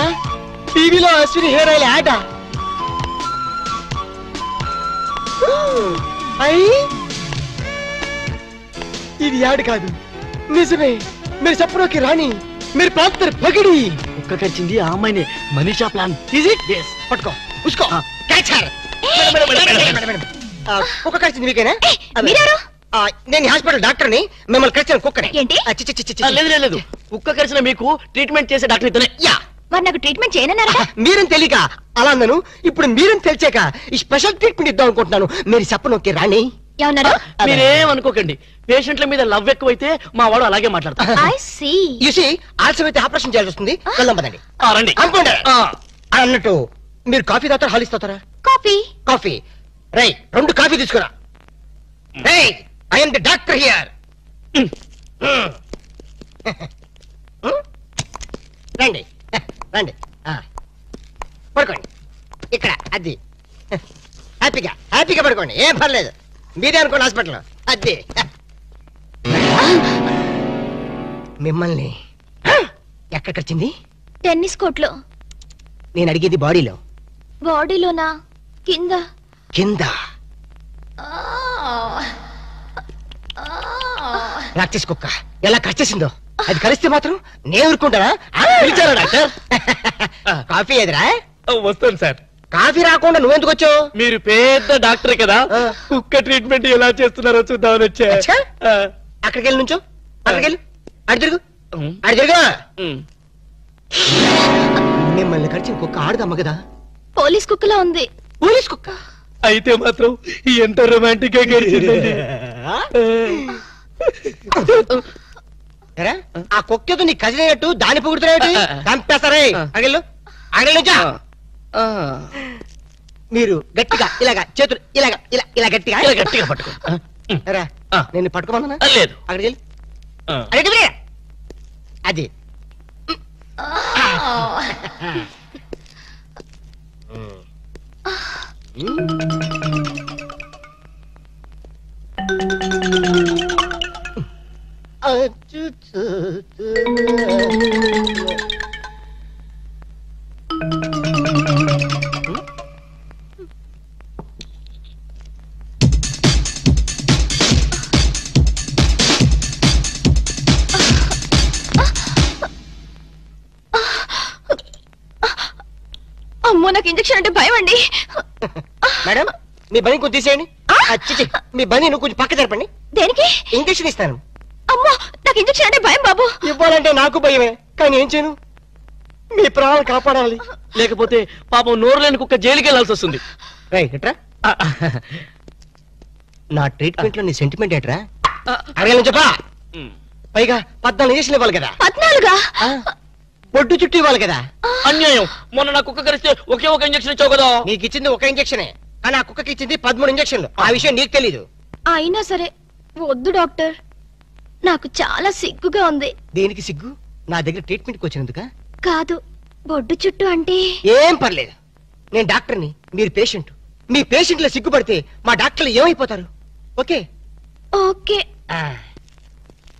టీవీలో అశ్విని హెయిర్ ఆయిల్ యాడ్. ఇది యాడ్ కాదు, నిజమే. మీరు సప్నోకి రాణి, మీరు ప్రాప్తర్ పగిడి. కుక్క కరిచింది ఆ అమ్మాయిని. Manisha plan. Is it? Yes. పట్టుకో ఉసుకో క్యాచర్ కుక్క కరిచింది మీకేనా నేను హాస్పిటల్ డాక్టర్ని మిమ్మల్ని కరిచిన కుక్కని ఏంటి లేదు కుక్క కరిచిన మీకు ట్రీట్మెంట్ చేసే డాక్టర్ ఇతనే. యా మరి నాకు ట్రీట్మెంట్ చేయనన్నారా మీరేం తెలియక అలా అన్నాను. ఇప్పుడు మీరేం తెలిసాక ఈ స్పెషల్ ట్రీట్మెంట్ ఇద్దాం అనుకుంటున్నాను. మీరు చెప్పనొక్కే రాణి. ఏమన్నారు? మీరేం అనుకోకండి. పేషెంట్ల మీద లవ్ ఎక్కువైతే మా వాడు అలాగే మాట్లాడతారు. ఆలస్యం అయితే ఆపరేషన్ చేయాల్సి వస్తుంది. వెళ్దాం పదండి. రండి. అన్నట్టు మీరు కాఫీ తాగుతారా హాలిస్ తాగుతారా? కాఫీ రై 2 కాఫీ తీసుకురా. రై I am the doctor here. రండి రండి పడుకోండి ఇక్కడ. అది హ్యాపీగా పడుకోండి, ఏం పర్లేదు. మీరే అనుకోండి హాస్పిటల్. అది మిమ్మల్ని ఎక్కడ కరిచింది? టెన్నిస్ కోర్ట్లో. నేను అడిగేది బాడీలో. బాడీలోనా? కింద. రాక్షసి కుక్క ఎలా కరిచేసిందో. అది కరిస్తే మాత్రం నేను ఊరుకుంటానా? పిలిచారా డాక్టర్? కాఫీ ఎదురా? వస్తాను సార్. కాఫీ రాకుండా నువ్వెందుకు వచ్చావు? మీరు పెద్ద డాక్టర్ కదా, కుక్క ట్రీట్మెంట్ ఎలా చేస్తున్నారో చూద్దామని వచ్చా. అక్కడికి వెళ్ళి నుంచో. అక్కడికి వెళ్ళి అడి తిరుగు. మిమ్మల్ని కరిచిన కుక్క ఆడదమ్మ కదా? పోలీస్ కుక్కలా ఉంది. పోలీస్ కుక్క అయితే మాత్రం ఎంత రొమాంటిక్ గా గడిచిందండి. ఆ కుక్కతో నీ కజినట్టు దాని పొగుడుతున్నాడు. చంపేస్తారే. అగలు అగలుచా. మీరు గట్టిగా ఇలాగా చేతులు ఇలాగా ఇలా గట్టిగా పట్టుకో. నేను పట్టుకోమన్నా? లేదు. అక్కడికి వెళ్ళి అడిగి అది అమ్మో, నాకు ఇంజెక్షన్ అంటే భయం అండి. మేడం మీ బని కొంచెం తీసేయండి. మీ బని నువ్వు కొంచెం పక్క జరపండి. దేనికి? ఇంజెక్షన్ ఇస్తాను. అమ్మో, నాకు ఇంజెక్షన్ అంటే భయం బాబు. ఇవ్వాలంటే నాకు భయమే, కానీ ఏం చేయను? మీ ప్రాణాలు కాపాడాలి. లేకపోతే పాపం నోరు లేని కుక్క జైలుకి వెళ్లాల్సి వస్తుంది. రైట్రా. నా ట్రీట్మెంట్ లో నీ సెంటిమెంట్ ఏట్రా? అడగలను చెప్పా. పైగా 14 ఇంజక్షన్లు ఇవ్వాలి కదా? 14? బొడ్డు చుట్టూ ఇవ్వాలి కదా? అన్యాయం. మొన్న నా కుక్క కరిస్తే ఒకే ఒక ఇంజక్షన్ ఇచ్చావు కదా? నీకు ఇచ్చింది ఒక ఇంజక్షనే, కానీ ఆ కుక్కకి ఇచ్చింది 13 ఇంజక్షన్లు. ఆ విషయం నీకు తెలీదు. అయినా సరే వద్దు డాక్టర్, నాకు చాలా సిగ్గుగా ఉంది. దేనికి సిగ్గు? నా దగ్గర ట్రీట్మెంట్కి వచ్చినందుక? కాదు, బొడ్డు చుట్టూ అంటే. ఏం పర్లేదు, నేను డాక్టర్ని, మీరు పేషెంట్. మీ పేషెంట్ల సిగ్గుపడితే మా డాక్టర్లు ఏమైపోతారు? ఓకే ఓకే,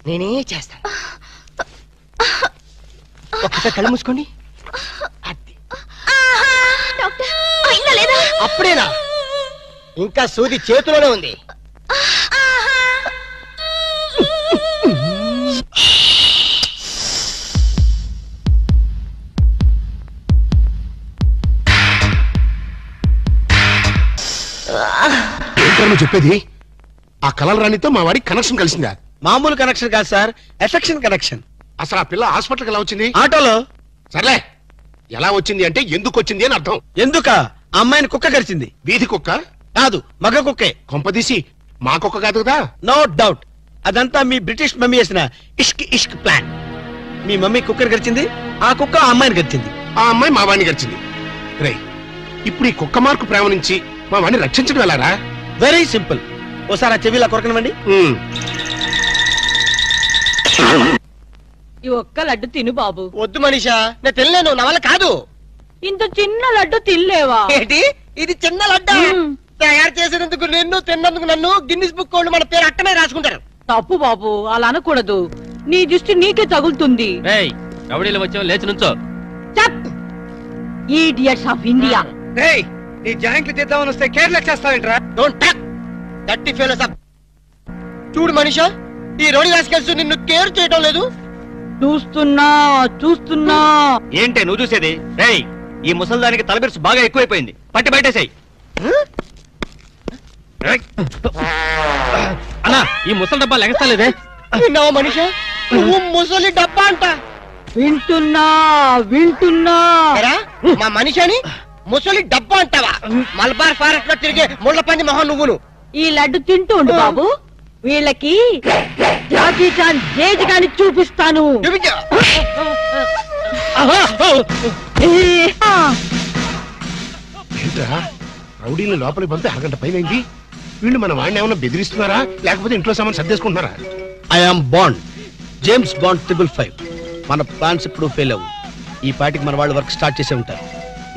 నేనే చేస్తాను. ఒక్కసారి కళ్ళు మూసుకోండి. అప్పుడేనా? ఇంకా సూది చేతిలోనే ఉంది. ఏంటో చెప్పేది? ఆ కలల రాణితో మా వాడికి కనెక్షన్ కలిసిందా? మామూలు కనెక్షన్ కాదు సార్, ఎఫెక్షన్ కనెక్షన్. అసలు ఆ పిల్ల హాస్పిటల్కి ఎలా వచ్చింది? ఆటోలో. సర్లే, ఎలా వచ్చింది అంటే ఎందుకు వచ్చింది అని అర్థం. ఎందుక? అమ్మాయిని కుక్క కరిచింది. వీధి కుక్క కాదు, మగ కుక్కే. కొంపదీసి మా కుక్క కాదు కదా? నో డౌట్, అదంతా మీ బ్రిటిష్ మమ్మీ చేసిన ఇష్క్ ప్లాన్. మీ మమ్మీ కుక్కని గరిచింది, ఆ కుక్క ఆ అమ్మాయిని గరిచింది. ఆ అమ్మాయి మా వాడిని గరిచింది. రే, ఇప్పుడు ఈ కుక్క మార్కు ప్రేమ నుంచి మా వాడిని రక్షించడం ఎలారా? Very simple. ఓసారి ఆ చెవిలా కొరకనివ్వండి. ఈ ఒక్క లడ్డు తిను బాబు. వద్దు మనీషా, నేను తినలేను, నా వల్ల కాదు. ఇంత చిన్న లడ్డు తినలేవా? ఏంటి ఇది చిన్న లడ్డా? తయారు చేసినందుకు నిన్ను, తిన్నందుకు నన్ను గిన్నిస్ బుక్ వాళ్ళు మన పేరు అట్టనే రాసుకుంటారు. తప్పు బాబు, అలా అనకూడదు. నీ దృష్టి నీకే తగులుతుంది. రౌడీలు వచ్చావు, లేచి నుంచో. Idiots of India. నీ జాయింట్లు చేద్దామని వస్తే కేర్లెస్ చేస్తావేంట్రా? డోంట్ టాక్ దట్టి ఫెలోస్ అప్. చూడు మనీషా, ఈ రోడి రాసుకెళ్తూ నిన్ను కేర్ చేయడం లేదు. చూస్తున్నా. ఏంటే నువ్వు చూసేది? ఈ ముసల్దానికి తలబిరుసు బాగా ఎక్కువైపోయింది. పట్టి బయటేసాయి. అన్నా ఈ ముసలి డబ్బా లెగస్తలేదే. విన్నావా మనిషా, నువ్వు ముసలి డబ్బా అంట. వింటున్నా వింటున్నా. మా మనిషిని ముసలి డబ్బా అంటావా? మలబార్ ఫారెస్ట్ లో తిరిగే ముళ్ళ పంది మొహం నువ్వును. ఈ లడ్డు తింటూ ఉండు బాబు, వీళ్ళకి జాకీ చాన్ జేజ్ గాని చూపిస్తాను. ఏంట్రా రౌడీని లోపలికి పంపి అరగంట పైనైంది. వీళ్ళు మన వాడిని ఏమన్నా బెదిరిస్తున్నారా లేకపోతే ఇంట్లో సామాన్ సర్దేసుకుంటున్నారా? I am Bond, James Bond 555. మన ప్లాన్స్ ఇప్పుడు ఫెయిల్ అవ్వు. ఈ పాటికి మన వాళ్ళు వర్క్ స్టార్ట్ చేసే ఉంటారు.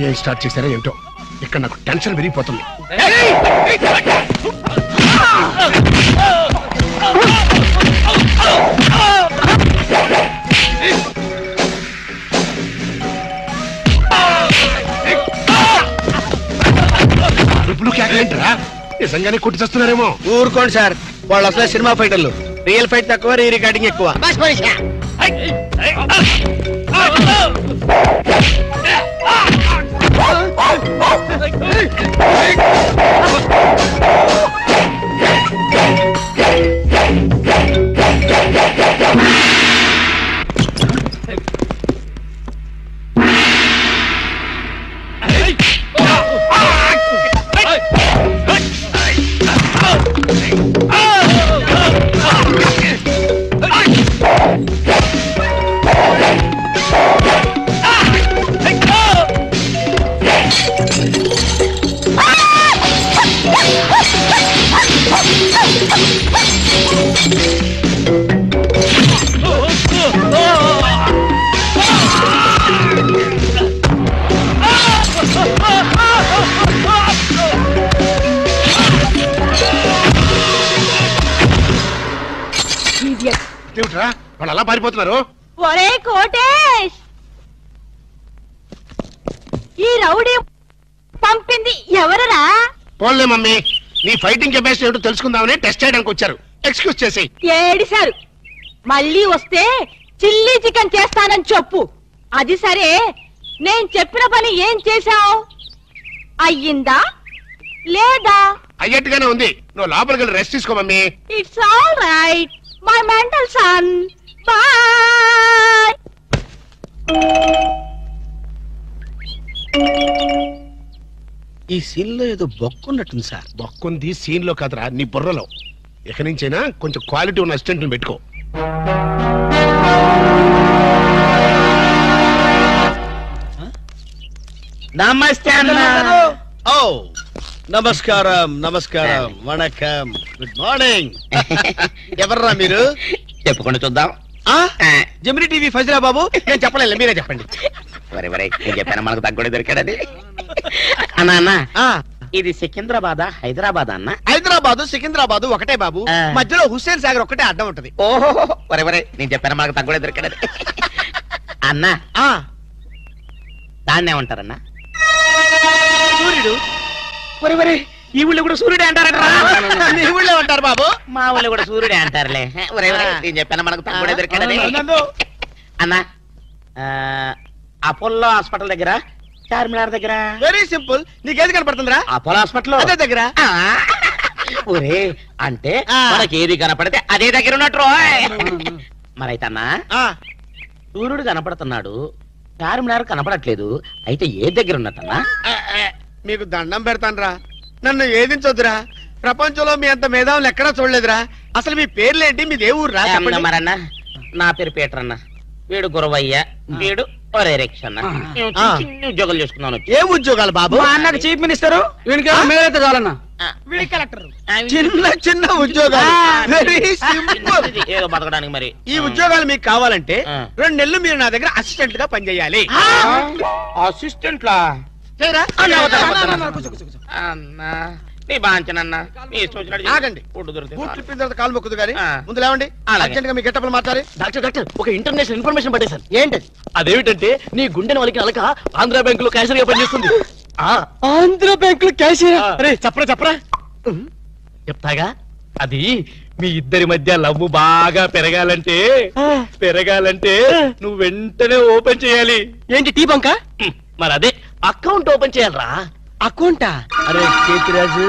ఏం స్టార్ట్ చేశారో ఏంటో, ఇక్కడ నాకు టెన్షన్ విరిగిపోతుంది. అరుపులు కేకలేంటరా? నిజంగానే కొట్టి చేస్తున్నారేమో. ఊరుకోండి సార్, వాళ్ళు అసలే సినిమా ఫైటర్లు. రియల్ ఫైట్ తక్కువ, రీ రికార్డింగ్ ఎక్కువ. ఏమిట్రా వాళ్ళు అలా పారిపోతున్నారు? ఒరే కోటేష్, ఈ రౌడీ పంపింది ఎవరరా? పోన్లే మమ్మీ, నీ ఫైటింగ్ కెపాసిటీ ఏమిటో తెలుసుకుందామని టెస్ట్ చేయడానికి వచ్చారు. ఎక్స్క్యూజ్ చేసి ఏడిశారు. మళ్ళీ వస్తే చిల్లీ చికెన్ చేస్తానని చెప్పు. అది సరే, నేను చెప్పిన పని ఏం చేశావు? అయ్యిందా లేదా? అయ్యట్టుగానే ఉంది. నువ్వు లోపలికి వెళ్ళి రెస్ట్ తీసుకో mummy. It's all right my mental son. Bye. ఈ సీన్ లో ఏదో బొక్కున్నట్టుంది సార్. బొక్కుంది సీన్ లో కాదురా, నీ బుర్రలో. ఇక నుంచైనా కొంచెం క్వాలిటీ ఉన్న అసిస్టెంట్ని పెట్టుకో. నమస్తే అన్న. ఓ నమస్కారం, నమస్కారం, వణకం, గుడ్ మార్నింగ్. ఎవర్రా మీరు? చెప్పుకుంటూ చూద్దాం. జమిని టీవీ ఫజరా బాబు. నేను చెప్పలేదు, మీరే చెప్పండి. నేను చెప్పాను మనకు తగ్గుడే దొరికాడది. అన్నా ఇది సికింద్రాబాద్ హైదరాబాద్ అన్న? హైదరాబాద్ సికింద్రాబాద్ ఒకటే బాబు. మధ్యలో హుస్సేన్ సాగర్ ఒకటే అడ్డం ఉంటది. ఓహో వరే నేను చెప్పాను మనకు తగ్గుడే దొరికాడది. అన్నా దాన్నే ఉంటారన్నా? సూర్యుడు. వరే ఈ ఊళ్ళో కూడా సూర్యుడే అంటారట. మీ ఊళ్ళో ఉంటారు బాబు. మా ఊళ్ళో కూడా సూర్యుడే అంటారులే. నేను చెప్పాను మనకు తగ్గుడే దొరికాడది. అన్నా అపోలో హాస్పిటల్ దగ్గర, చార్మినార్ దగ్గర. Very simple. నీకేది కనపడుతుందిరా? అపోలో హాస్పిటల్ అదే దగ్గర. ఒరే అంటే మనకి ఏది కనపడితే అదే దగ్గర ఉన్నట్టు. మరైతే అన్నా సూర్యుడు కనపడుతున్నాడు, చార్మినార్ కనపడట్లేదు, అయితే ఏ దగ్గర ఉన్నట్టన్నా? మీకు దండం పెడతానురా, నన్ను ఏదించొద్దురా. ప్రపంచంలో మీ అంత మేధావులు ఎక్కడా చూడలేదురా. అసలు మీ పేర్లేంటి, మీదే ఊర్రా? మరన్నా నా పేరు పీటర్ అన్న, వీడు గురవయ్య, వీడు ఒరే రిక్షన్న. చిన్న ఉద్యోగాలు చేసుకున్నాను. ఏం ఉద్యోగాలు బాబు? అన్నకు చీఫ్ మినిస్టర్, వీనికి మేలైతే చాలన్నా. చిన్న చిన్న ఉద్యోగాలు. Very simple. ఏదో బతకడానికి. మరి ఈ ఉద్యోగాలు మీకు కావాలంటే 2 నెలలు మీరు నా దగ్గర అసిస్టెంట్ గా పనిచేయాలి. అసిస్టెంట్ లా? ఆగండి. బూట్లు ఇప్పిన తర్వాత కాలు మొక్కుదు గానీ ముందు లేవండి. అర్జెంట్ గా మీ గెట్టపలు మార్చాలి. డాక్టర్ ఒక ఇంటర్నేషనల్ ఇన్ఫర్మేషన్ పట్టేశారు. ఏంటది? అదేమిటంటే నీ గుండెని వాళ్ళకి అలక ఆంధ్ర బ్యాంక్ లో క్యాషియర్ గా పనిచేస్తుంది. ఆంధ్ర బ్యాంక్ లో క్యాషియర్? అరే చెప్పరా చెప్తాగా. అది మీ ఇద్దరి మధ్య లవ్ బాగా పెరగాలంటే నువ్వు వెంటనే ఓపెన్ చేయాలి. ఏంటి టీ బంక? మరి అదే అకౌంట్ ఓపెన్ చేయాలరా. అకౌంటా? అరే చేతిరాజు,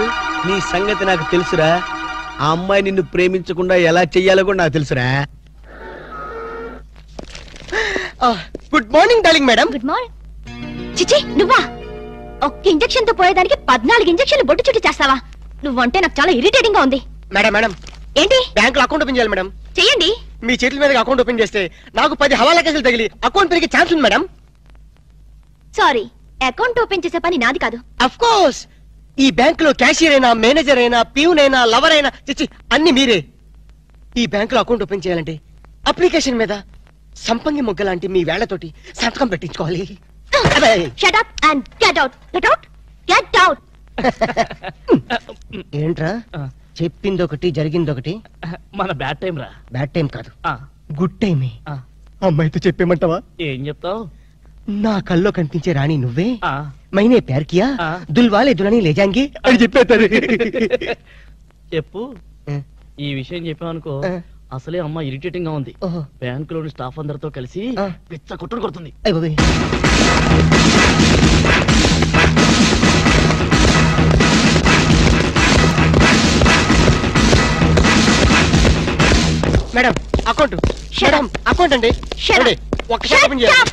నీ సంగతి నాకు తెలుసురా. ఆ అమ్మాయి నిన్ను ప్రేమించకుండా ఎలా చెయ్యాలో కూడా నాకు తెలుసురా. Good morning darling madam. Good morning. చిచి నువ్వా? ఒక్క ఇంజెక్షన్ తో పోయేదానికి 14 ఇంజెక్షన్లు బొట్టు చుట్టూ చేస్తావా? నువ్వంటే నాకు చాలా ఇరిటేటింగ్ గా ఉంది. మేడం మేడం ఏంటి? బ్యాంకులో అకౌంట్ ఓపెన్ చేయాలి మేడం. చెయ్యండి. మీ చేతుల మీద అకౌంట్ ఓపెన్ చేస్తే నాకు 10 హవాలా కేసులు తగిలి అకౌంట్ పెరిగే ఛాన్స్ ఉంది మేడం. సారీ, అకౌంట్ ఓపెన్ చేసే పని నాది కాదు. అఫ్ కోర్స్ ఈ బ్యాంకులో క్యాషియర్ అయినా, మేనేజర్ అయినా, ప్యూన్ అయినా, లవర్ అయినా, చిచ్చి అన్ని మీరే. ఈ బ్యాంకులో అకౌంట్ ఓపెన్ చేయాలంటే అప్లికేషన్ మీద సంపంగి మొగ్గ లాంటి మీ వేళ్లతోటి సంతకం పెట్టించుకోవాలి. Shut up and get out. Get out. Get out. ఏంట్రా చెప్పింది ఒకటి జరిగింది ఒకటి? మన బ్యాడ్ టైం రా. బ్యాడ్ టైం కాదు, గుడ్ టైమే. అమ్మాయితో చెప్పేమంటావా? ఏం చెప్తావు? నా కల్లో కనిపించే రాణి నువ్వే, మైనే ప్యార్ కియా, దుల్వాలే దులని లేజాంగి అని చెప్పేస్తారు. చెప్పు. ఈ విషయం చెప్పామనుకో అసలే అమ్మ ఇరిటేటింగ్ గా ఉంది. బ్యాంకులోని స్టాఫ్ అందరితో కలిసి పిచ్చ కొట్టుడు కొడుతుంది. మేడం అకౌంట్, మేడం అకౌంట్ అండి. ఒక్కసారి ఓపెన్ చేయాలి.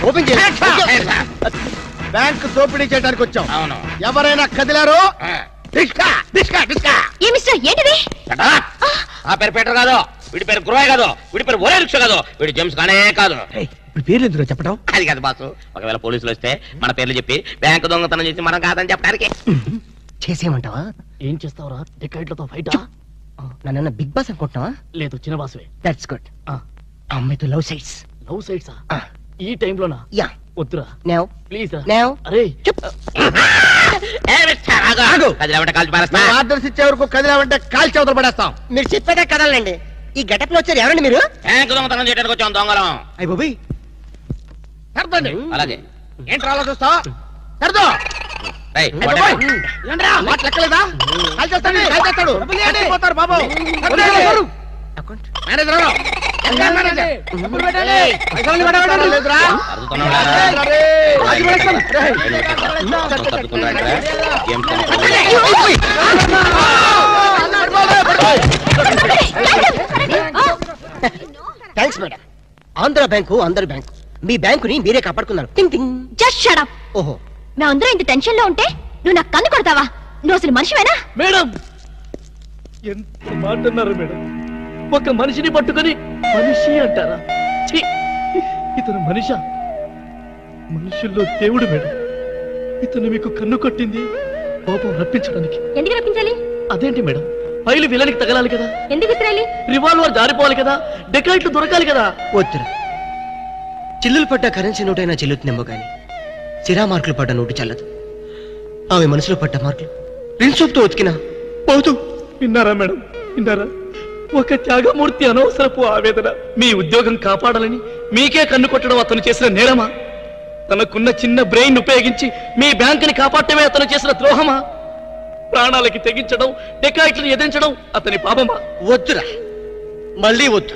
ఓపెన్ చేయాలి. బ్యాంక్ దోపిడీ చేయడానికి వచ్చాం. ఎవరైనా కదిలారో ఏంటిది? ఆ పేరు పీటర్ కాదు, వీడి పేరు గురవయ్య కాదు, వీడి పేరు ఒరే రిక్ష కాదు, వీడి జేమ్స్ కానే కాదు. ఇప్పుడు పేర్లు ఎందుకు చెప్పడం? అది కాదు బాసు, ఒకవేళ పోలీసులు వస్తే మన పేర్లు చెప్పి బ్యాంకు దొంగతనం చేసి మనం కాదని చెప్పడానికి. చేసేయమంటావా? ఏం చేస్తావురా? డెకాయిట్లతో ఫైటా? నన్ను బిగ్ బాస్ అనుకుంటున్నావా? లేదు, చిన్న బాసువే. That's good. అమ్మాయితో లవ్ సైట్స్. లవ్ సైట్సా? ఈ టైంలోనా? యా. వద్దురా నో ప్లీజ్ రా. నో. అరే ఆర్డర్స్ ఇచ్చే వరకు కదిలామంటే కాల్ చేతులు పడేస్తాం. మీరు చెప్పేదే కదలండి. ఈ గెటప్ లో వచ్చారు ఎవరండి మీరు? బ్యాంకు దొంగతనం చేయడానికి వచ్చాం దొంగలం. అయ్య బాబోయ్. సర్దండి. అలాగే. ఏంట్రా అలా చూస్తావు? సర్దో. లెక్కలేదా? కాల్ చేస్తాడు, కాల్ చేస్తాడు. చచ్చిపోతారు బాబు. మేనేజర్ లేదురా. Thanks madam. ఆంధ్ర బ్యాంకు అందరి బ్యాంకు, మీ బ్యాంకుని మీరే కాపాడుకున్నారు. టింగ్ టింగ్. Just shut up. ఓహో, మేమందరం ఇంత టెన్షన్ లో ఉంటే నువ్వు నాకు కన్ను కొడతావా? నువ్వు అసలు మనిషివేనా? మేడం ఎంత మాట అన్నారు మేడం. ఒక మనిషిని పట్టుకొని మనిషి అంటారా? ఇతను మనిషా? మనుషుల్లో దేవుడు మేడం. ఇతను మీకు కన్ను కొట్టింది కోపం రప్పించడానికి. ఎందుకు రప్పించాలి? అదేంటి మేడం, ఫైలు విలనికి తగలాలి కదా. ఎందుకు ఇస్రాయలి? రివాల్వర్ జారిపోవాలి కదా, డెకాయిట్లు దొరకాలి కదా. వద్దురా. చిల్లులు పడ్డ కరెన్సీ నోటైనా చెల్లుతుందేమో గాని సిరా మార్కులు పడ్డ నోటు చల్లదు. ఆమె మనసులో పడ్డ మార్కులు రిన్సోప్తో ఉతికినా పోతూ. విన్నారా మేడం, విన్నారా? ఒక త్యాగమూర్తి అనవసరపు ఆవేదన. మీ ఉద్యోగం కాపాడాలని మీకే కన్ను కొట్టడం అతను చేసిన నేరమా? తనకున్న చిన్న బ్రెయిన్ ఉపయోగించి మీ బ్యాంకుని కాపాడటమే అతను చేసిన ద్రోహమా? ప్రాణాలకి తెగించడం, డెకాయిట్లను ఎదిరించడం అతని పాపమా? వద్దురా, మళ్ళీ వద్దు.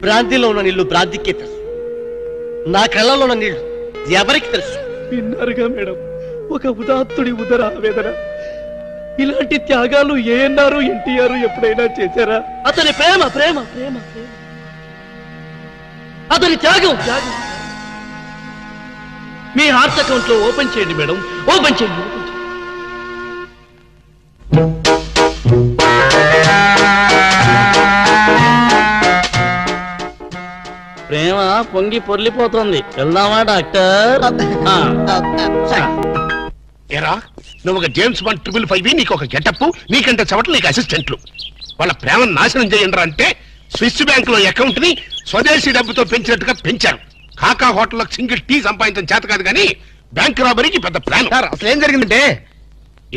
భ్రాంతిలో ఉన్న నీళ్లు భ్రాంతికే తెలుసు, నా కళ్ళలో ఉన్న నీళ్లు ఎవరికి తెలుసు? విన్నారుగా మేడం, ఒక ఉదాత్తుడి ఉదర ఆవేదన. ఇలాంటి త్యాగాలు ఏఎన్ఆర్, ఎన్టీఆర్ ఎప్పుడైనా చేశారా? అతని ప్రేమ ప్రేమ ప్రేమ ప్రేమ, అతని త్యాగం త్యాగం. మీ హార్ట్ అకౌంట్ లో ఓపెన్ చేయండి మేడం, ఓపెన్ చేయండి. ప్రేమ పొంగి పొర్లిపోతుంది. వెళ్దామా డాక్టర్? ఏరా, నువ్వు ఒక జేమ్స్ బాండ్ 555, నీకు ఒక గెటప్, నీకంటే చవట్లు నీకు అసిస్టెంట్లు. వాళ్ళ ప్రేమను నాశనం చేయండి అంటే స్విస్ బ్యాంక్ లో అకౌంట్ ని స్వదేశీ డబ్బుతో పెంచినట్టుగా పెంచారు. కాకా హోటల్లో సింగిల్ టీ సంపాదించడం చేత కాదు కానీ బ్యాంక్ రాబరీకి పెద్ద ప్లాన్. అసలు ఏం జరిగిందంటే?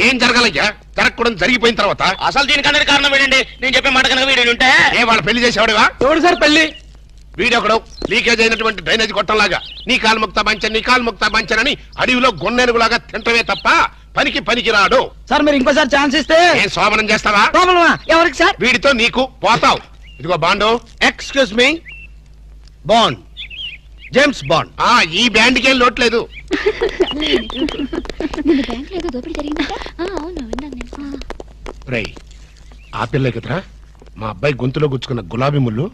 ఏం జరగాలయ్యా? జరగకూడదు జరిగిపోయిన తర్వాత. అసలు దీనికన్నా కారణం ఏంటండి? నేను చెప్పే మాట కనుక వీడు ఉంటే ఏ వాళ్ళ పెళ్లి చేసేవాడుగా? ఎవడు సార్ పెళ్లి? వీడొకడు లీకేజ్ అయినటువంటి డ్రైనేజ్ గొట్టంలాగా నీ కాలు ముక్తా బంచన్, నీ కాలు ముక్తా బంచన్ అని అడవిలో గొన్నెనుగులాగా తింటమే తప్ప పనికి రాడు. సార్ మీరు ఇంకోసారి ఛాన్స్ ఇస్తే ఏం సోమనం చేస్తావా? ఎవరికి సార్? వీడితో నీకు పోతావు. ఇదిగో bond. Excuse me, bond, James bond. ఈ బ్యాండ్ కి లోట్లేదు. రేయ్, ఆ పిల్ల కదరా మా అబ్బాయి గొంతులో గుచ్చుకున్న గులాబీ ముళ్ళు.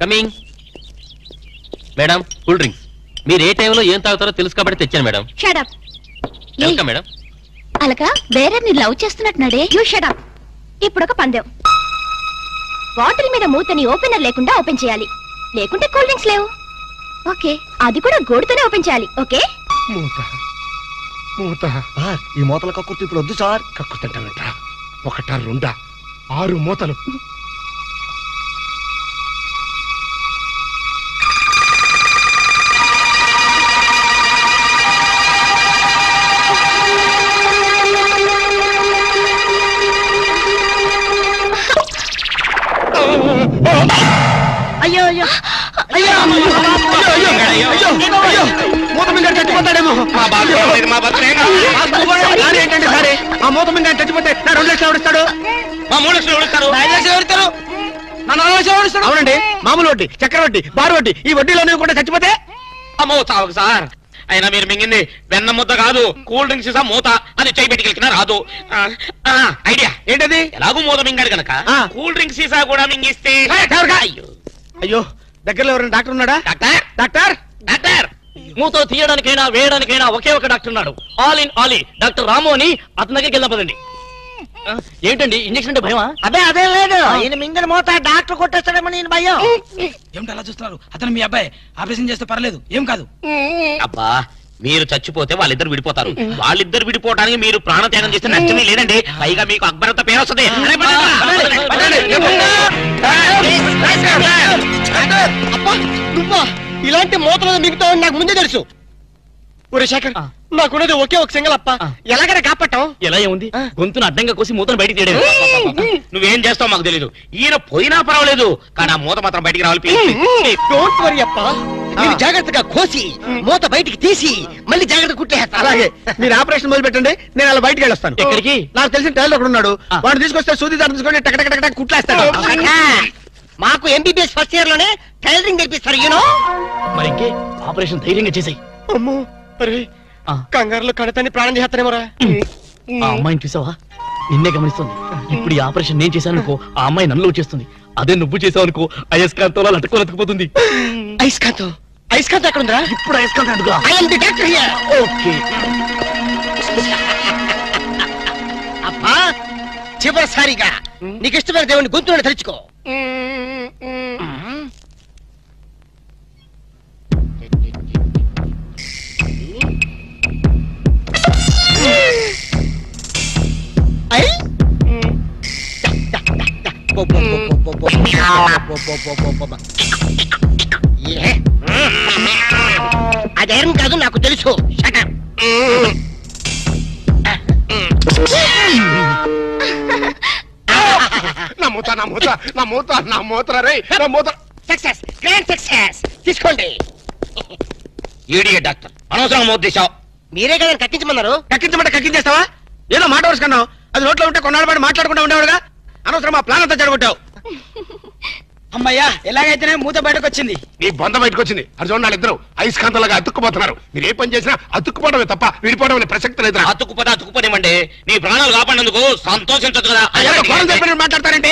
కమింగ్. Madam cool drinks. మీరు ఏ టైంలో ఏం తాగుతారో తెలుసు కాబట్టి తెచ్చాను మేడం. షడప్. Welcome madam. అలక వేరే నీ లవ్ చేస్తున్నట్టున్నాడే. You shut up. ఇప్పుడు ఒక పందెం. బాటిల్ మీద మూతని ఓపెనర్ లేకుండా ఓపెన్ చేయాలి, లేకుంటే కూల్ డ్రింక్స్ లేవు. ఓకే, అది కూడా గోడుతోనే ఓపెన్ చేయాలి. ఓకే? ఈ మూతల కక్కుర్తి ఇప్పుడు వద్దు సార్. కక్కుతంటానంట. ఒకటా రెండా 6 మూతలు. అయ్యో అయ్యో అయ్యో మూత మీద చచ్చిపోతాడేమో. ఏంటంటే సరే, ఆ మూత మీద చచ్చిపోతే నా 2 లక్షలు ఎవరిస్తాడు? మా 3 లక్షలు ఎవరిస్తారు? 5 లక్షలు ఎవరిస్తారు? నా 4 లక్షలు ఎవరిస్తాడు? అవునండి, మామూలు వడ్డీ, చక్కెర వడ్డీ, బారు వడ్డీ, ఈ వడ్డీలో కూడా చచ్చిపోతే అమ్మో చావకు సార్. అయినా మీరు మింగింది వెన్న ముద్ద కాదు, కూల్ డ్రింక్స్ సీసా మూత. అది చేయి పెట్టుకెళ్ళినా రాదు. ఐడియా ఏంటది? ఎలాగూ మూత మింగాడు కనుక కూల్ డ్రింక్స్ సీసా కూడా మింగిస్తే. అయ్యో, దగ్గరలో ఎవరైనా డాక్టర్ ఉన్నాడా? డాక్టర్ డాక్టర్ డాక్టర్ మూతో తీయడానికైనా వేయడానికైనా ఒకే ఒక డాక్టర్ ఉన్నాడు. ఆల్ ఇన్ ఆలీ డాక్టర్ రాము అని. అతని దగ్గరికి వెళ్దాం పదండి. ఏంటండి ఇంజక్షన్ అంటే భయమా? అదే లేదు, ఈయన మింగిన మూత డాక్టర్ కొట్టేస్తాడేమో నేను భయం. ఏమిటి అలా చూస్తున్నారు? అతను మీ అబ్బాయి, ఆపరేషన్ చేస్తే పర్లేదు, ఏం కాదు. అబ్బా, మీరు చచ్చిపోతే వాళ్ళిద్దరు విడిపోతారు. వాళ్ళిద్దరు విడిపోవడానికి మీరు ప్రాణత్యాగం చేస్తే నష్టమే లేదండి. పైగా మీకు అక్బరంత పేరు వస్తుంది. నువ్వా ఇలాంటి మూతలు మిగతావని నాకు ముందే తెలుసు. ఒరే శేఖర్, నాకున్నది ఒకే ఒక సింగల్ అప్ప, ఎలాగైనా కాపాటం. ఎలా ఏముంది, గొంతును అడ్డంగా కోసి మూతను బయటికి తీయడం. నువ్వేం చేస్తావు మాకు తెలీదు. ఈయన పోయినా పర్వాలేదు, కానీ ఆ మూత మాత్రం బయటికి రావాలి. డోంట్ వరీ అప్ప, మీరు జాగ్రత్తగా కోసి మూత బయటికి తీసి మళ్ళీ జాగ్రత్త కుట్టేస్తా. అలాగే, మీరు ఆపరేషన్ మొదలు పెట్టండి, నేను అలా బయటికి వెళ్ళొస్తాను. ఎక్కడికి? నాకు తెలిసిన టైలర్ ఒకడు ఉన్నాడు, వాడు తీసుకొస్తే సూది దారి తీసుకొని టక టక టక కుట్లేస్తాడు. మాకు ఎంబీబీఎస్ ఫస్ట్ ఇయర్ లోనే టైలరింగ్ నేర్పిస్తారు. యూనో మరి ఇంకే ఆపరేషన్ ధైర్యంగా చేసాయి. అమ్మో, అరే కంగారులో కడతాన్ని ప్రాణం చేస్తానేమోరా. ఆ అమ్మాయిని చూసావా? నిన్నే గమనిస్తుంది. ఇప్పుడు ఈ ఆపరేషన్ నేను చేశాను అనుకో, ఆ అమ్మాయి నన్ను చేస్తుంది. అదే నువ్వు చేసావు అనుకో, అయస్కాంతంలో లట్టుకోలేకపోతుంది. అయస్కాంతం? అయస్కాంతం ఎక్కడ ఉందా? ఇప్పుడు అయస్కాంతం అడుగురా. ఓకే. అబ్బా, చివరిసారిగా నీకు ఇష్టమైన దేవుని గొంతులను తలుచుకో. అదేం కాదు, నాకు తెలుసు. Success, grand success. తీసుకోండి. ఈడియట్ డాక్టర్, అనవసరం మూత తీసావు. మీరే కదా కక్కించమన్నారు. కక్కించమంటే కక్కించేస్తావా? ఏదో మాట వరుసుకున్నావు, అది నోట్లో ఉంటే కొన్నాళ్ళ పాటు మాట్లాడుకుంటూ ఉండేవాడుగా. అనవసరం మా ప్లాన్ అంతా జరగొట్టావు. అమ్మయ్యా, ఎలాగైతేనే మూత బయటకు వచ్చింది. నీ బొంద బయటకు వచ్చింది. అది చూడండి, వాళ్ళిద్దరు అయస్కాంతంలాగా అతుక్కుపోతున్నారు. మీరు ఏ పని చేసినా అతుక్కుపోవడమే తప్ప విడిపోవడం అనే ప్రసక్తి లేదు. అతుక్కుపోనివ్వండి. నీ ప్రాణాలు కాపాడినందుకు సంతోషించదు కదా. మాట్లాడతారంటే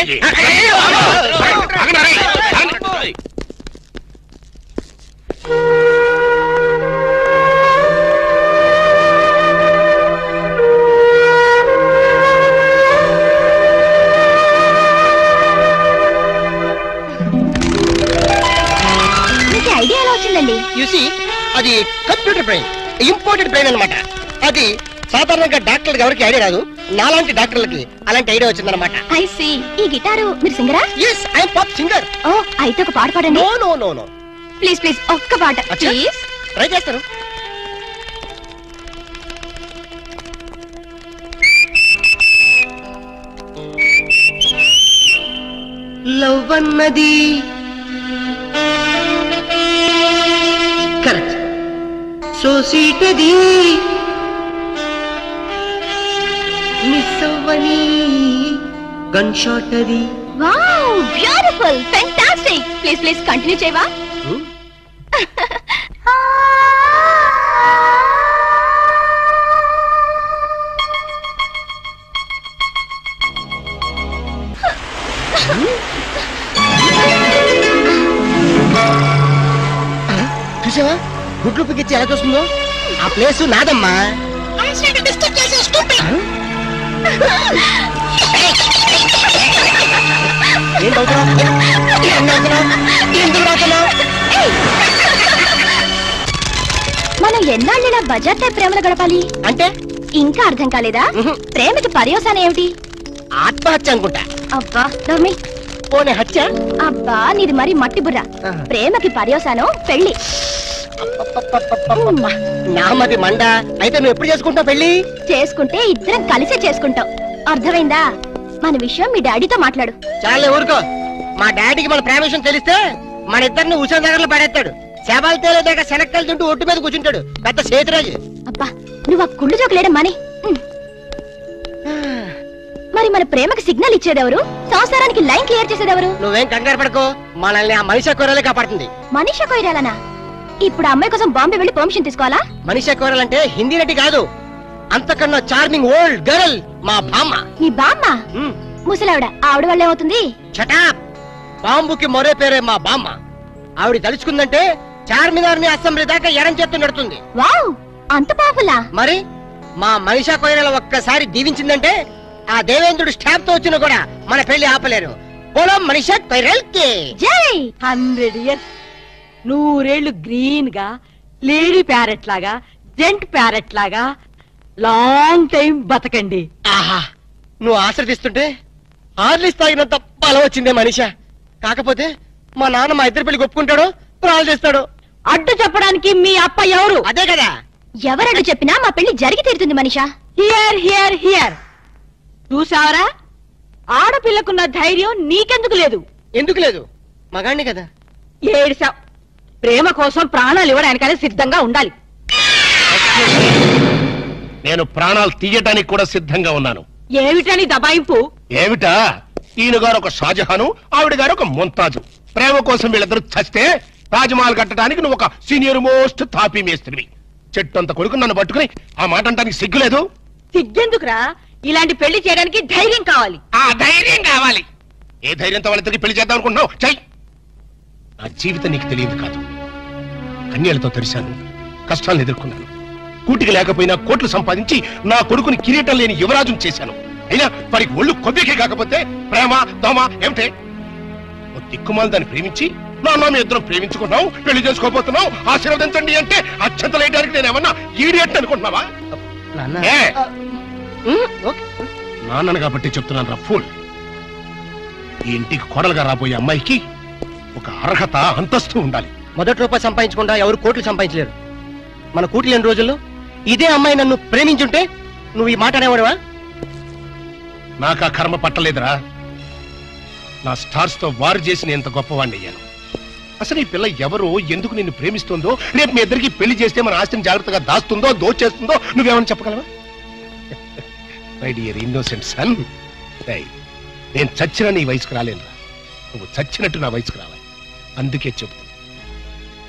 ఐడియా ఎలా వచ్చిందండి? యూసి, అది కంప్యూటర్ బ్రెయిన్, ఇంపోర్టెడ్ బ్రెయిన్ అన్నమాట. అది సాధారణంగా డాక్టర్లకు ఎవరికి ఐడియా రాదు, నాలాంటి డాక్టర్లకి అలాంటి ఐడియా వచ్చిందన్నమాట. I see. ఈ గిటారు మీరు సింగరా? yes, I am pop singer. ఓ, అయితే ఒక పాట పాడండి. No no no no please please, ఒక్క పాట ప్లీజ్. ట్రై చేస్తాను. లవ్ అన్నది కరెక్ట్, సో స్వీట్ అది మిస్ అవ్వని గన్ షాట్ అది wow beautiful fantastic please please continue చేయవా చూసావా గుడ్లు పిగిచ్చి ఎలా చూస్తుందో ఆ ప్లేస్ నాదమ్మా మనం ఎన్నాళ్ళైనా బజార్ టైప్ ప్రేమలు గడపాలి అంటే ఇంకా అర్థం కాలేదా ప్రేమకి పర్యవసానం ఏమిటి ఆత్మహత్య అనుకుంటా అబ్బా నవ్మి పోనీ హత్య అబ్బా నీది మరి మట్టి బుర్ర ప్రేమకి పర్యవసానం పెళ్లి నామది మండ అయితే నువ్వు ఎప్పుడు చేసుకుంటావు పెళ్లి చేసుకుంటే ఇద్దరం కలిసే చేసుకుంటాం అర్థమైందా మన విషయం మీ డాడీతో మాట్లాడు చాలే ఊరుకో మా డాడీకి మన ప్రేమ విషయం తెలిస్తే మన ఇద్దరిని ఉషా నగర్లో పడేస్తాడు శవాలు తేలేదాకా శనక్కలు తింటూ ఒట్టు మీద కూర్చుంటాడు పెద్ద చేతిరాజు అబ్బా నువ్వు ఆ కుళ్ళు జోకులేడం మాని మరి మన ప్రేమకి సిగ్నల్ ఇచ్చేదెవరు సంసారానికి లైన్ క్లియర్ చేసేదెవరు నువ్వేం కంగారు పడకో మనల్ని ఆ మనిషి కోరలే కాపాడుతుంది మనీషా కొయిరాలనా ఇప్పుడు అమ్మాయి కోసం బాంబే వెళ్ళి పర్మిషన్ తీసుకోవాలా మనిషి కోరాలంటే హిందీ నటి కాదు అంతకన్నా చార్మింగ్ ఓల్డ్ గర్ల్ మా బామ్మ నీ బామ్మ ముసలావిడ ఆవిడ వల్ల ఏమవుతుంది చటాప్ బాంబుకి మరో పేరే మా బామ్మ ఆవిడ తలుచుకుందంటే చార్మినార్ ని అసెంబ్లీ దాకా ఎడం చేత్తు నడుతుంది వావ్ అంత పాపులా మరి మా మనిషా కోయిరాల ఒక్కసారి దీవించిందంటే ఆ దేవేంద్రుడు స్టాప్ తో వచ్చినా కూడా మన పెళ్లి ఆపలేరు పొలం మనిషా కోయిరాల్కి జై 100 ఇయర్స్ 100 ఏళ్ళు గ్రీన్ గా లేడీ ప్యారెట్ లాగా జెంట్ ప్యారెట్ లాగా లాంగ్ టైం బతకండి ఆహా నువ్వు ఆశ్రదిస్తుంటే ఆర్లిస్ తాగినంత బలం వచ్చిందే మనిషా కాకపోతే మా నాన్న మా ఇద్దరు పెళ్లి ఒప్పుకుంటాడో ప్రాణాలు చేస్తాడు అడ్డు చెప్పడానికి మీ అప్ప ఎవరు అదే కదా ఎవరడ్డు చెప్పినా మా పెళ్లి జరిగి తీరుతుంది మనిషా హియర్ హియర్ హియర్ చూసావరా ఆడపిల్లకున్న ధైర్యం నీకెందుకు లేదు ఎందుకు లేదు మగాణ్ణి కదా ఏడిసావ్ ప్రేమ కోసం ప్రాణాలు ఇవ్వడానికనే సిద్ధంగా ఉండాలి నేను ప్రాణాలు తీయటానికి కూడా సిద్ధంగా ఉన్నాను ఏమిటని దబాయింపు ఏమిటా ఈయన గారు ఒక షాజహాను ఆవిడ గారు ఒక ముంతాజు ప్రేమ కోసం వీళ్ళిద్దరు చస్తే తాజ్మహల్ కట్టడానికి నువ్వు ఒక సీనియర్ మోస్ట్ తాపీ మేస్త్రివి చెట్టు అంత కొడుకు నన్ను పట్టుకుని ఆ మాట అంటానికి సిగ్గులేదు సిగ్గెందుకురా ఇలాంటి పెళ్లి చేయడానికి ధైర్యం కావాలి ఆ ధైర్యం కావాలి ఏ ధైర్యంతో వాళ్ళిద్దరికి పెళ్లి చేద్దాం అనుకుంటున్నావు చెయ్యి నా జీవితం నీకు తెలియదు కాదు కన్యలతో తెరిశాను కష్టాలను ఎదుర్కొన్నాను కూటికి లేకపోయినా కోట్లు సంపాదించి నా కొడుకుని కిరీటం లేని యువరాజును చేశాను అయినా వారికి ఒళ్ళు కొద్దికే కాకపోతే ప్రేమ దోమ ఏమిటే దిక్కుమాలు దాన్ని ప్రేమించి నాన్న మీ ఇద్దరం ప్రేమించుకున్నాం పెళ్లి చేసుకోబోతున్నాం ఆశీర్వదించండి అంటే అత్యంతలేయడానికి నేను ఏమన్నా ఈడియట్ అనుకుంటున్నావా నాన్నను కాబట్టి చెప్తున్నాను రా ఫూల్ ఈ ఇంటికి కోడలుగా రాబోయే అమ్మాయికి ఒక అర్హత అంతస్తు ఉండాలి మొదటి రూపాయి సంపాదించకుండా ఎవరు కోట్లు సంపాదించలేరు మన కూటి లేని రోజుల్లో ఇదే అమ్మాయి నన్ను ప్రేమించుంటే నువ్వు ఈ మాట అనేవాడువా నాకు ఆ కర్మ పట్టలేదురా నా స్టార్స్ తో వారు చేసి నేను ఎంత గొప్పవాణ్ణి అయ్యాను అసలు ఈ పిల్ల ఎవరో ఎందుకు నిన్ను ప్రేమిస్తుందో రేపు మీ ఇద్దరికి పెళ్లి చేస్తే మన ఆస్తిని జాగ్రత్తగా దాస్తుందో దోచేస్తుందో నువ్వేమని చెప్పగలవా మై డియర్ ఇన్నోసెంట్ సన్ నేను చచ్చిన నీ వయసుకు రాలేనురా నువ్వు చచ్చినట్టు నా వయసుకు రావాలి అందుకే చెప్తున్నా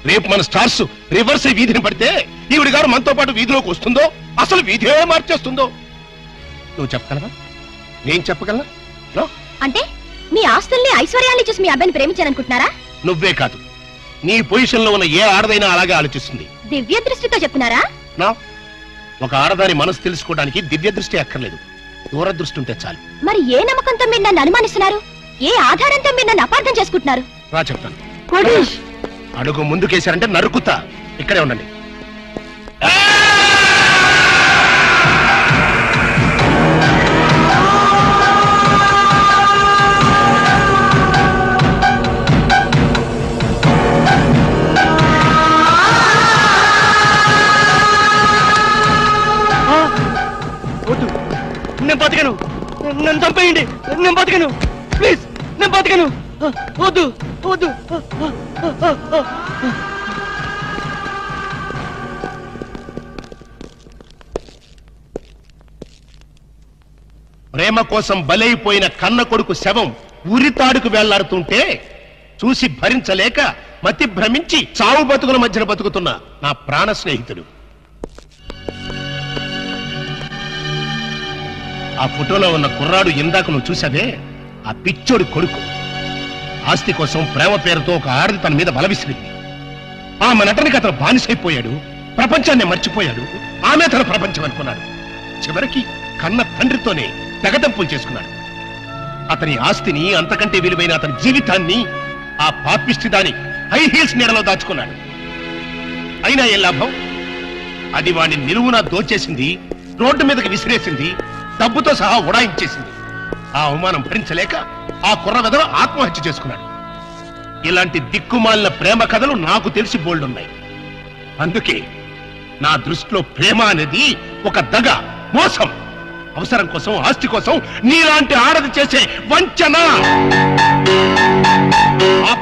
రేపు మన స్టార్స్ రివర్స్ వీధిని పడితే ఈవిడ గారు మనతో పాటు వీధిలోకి వస్తుందో అసలు వీధే మార్చేస్తుందో నువ్వు చెప్పగలవా నేను చెప్పగలనా అంటే మీ ఆస్తుల్ని ఐశ్వర్యాన్ని చూసి మీ అబ్బాయిని ప్రేమించాలనుకుంటున్నారా నువ్వే కాదు నీ పొజిషన్ లో ఉన్న ఏ ఆడదైనా అలాగే ఆలోచిస్తుంది దివ్య దృష్టితో చెప్తున్నారా నా ఒక ఆడదాని మనసు తెలుసుకోవడానికి దివ్య దృష్టి అక్కర్లేదు దూరదృష్టి ఉంటే చాలు మరి ఏ నమ్మకంతో మీరు నన్ను అనుమానిస్తున్నారు ఏ ఆధారంతో మీరు నన్ను అపార్థం చేసుకుంటున్నారు రా చెప్తాను అడుగు ముందుకేశారంటే నరుకుతా ఇక్కడే ఉండండి నేను బతకను నన్ను చంపేయండి నేను బతకను ప్లీజ్ నేను బతకను వద్దు వద్దు ప్రేమ కోసం బలైపోయిన కన్న కొడుకు శవం ఉరితాడుకు వెళ్లాడుతుంటే చూసి భరించలేక మతి భ్రమించి చావు బతుకుల మధ్యన బతుకుతున్న నా ప్రాణ స్నేహితుడు. ఆ ఫోటోలో ఉన్న కుర్రాడు ఇందాక నువ్వు చూసావే, ఆ పిచ్చోడి కొడుకు. ఆస్తి కోసం ప్రేమ పేరుతో ఒక ఆడది తన మీద బలవిసిరింది. ఆమె నటనకి అతను బానిసైపోయాడు, ప్రపంచాన్ని మర్చిపోయాడు. ఆమె తన ప్రపంచం అనుకున్నాడు. చివరికి కన్న తండ్రితోనే తెగదంపులు చేసుకున్నాడు. అతని ఆస్తిని, అంతకంటే విలువైన అతని జీవితాన్ని ఆ పాపిష్టి దాని హై హీల్స్ నీడలో దాచుకున్నాడు. అయినా ఏం లాభం? అది వాడిని నిలువునా దోచేసింది, రోడ్డు మీదకి విసిరేసింది, డబ్బుతో సహా ఉడాయించేసింది. ఆ అవమానం భరించలేక ఆ కుర్ర వెధవ ఆత్మహత్య చేసుకున్నాడు. ఇలాంటి దిక్కుమాలిన ప్రేమ కథలు నాకు తెలిసి బోల్డున్నాయి. అందుకే నా దృష్టిలో ప్రేమ అనేది ఒక దగ, మోసం. అవసరం కోసం, ఆస్తి కోసం నీలాంటి ఆడది చేసే వంచన. ఆ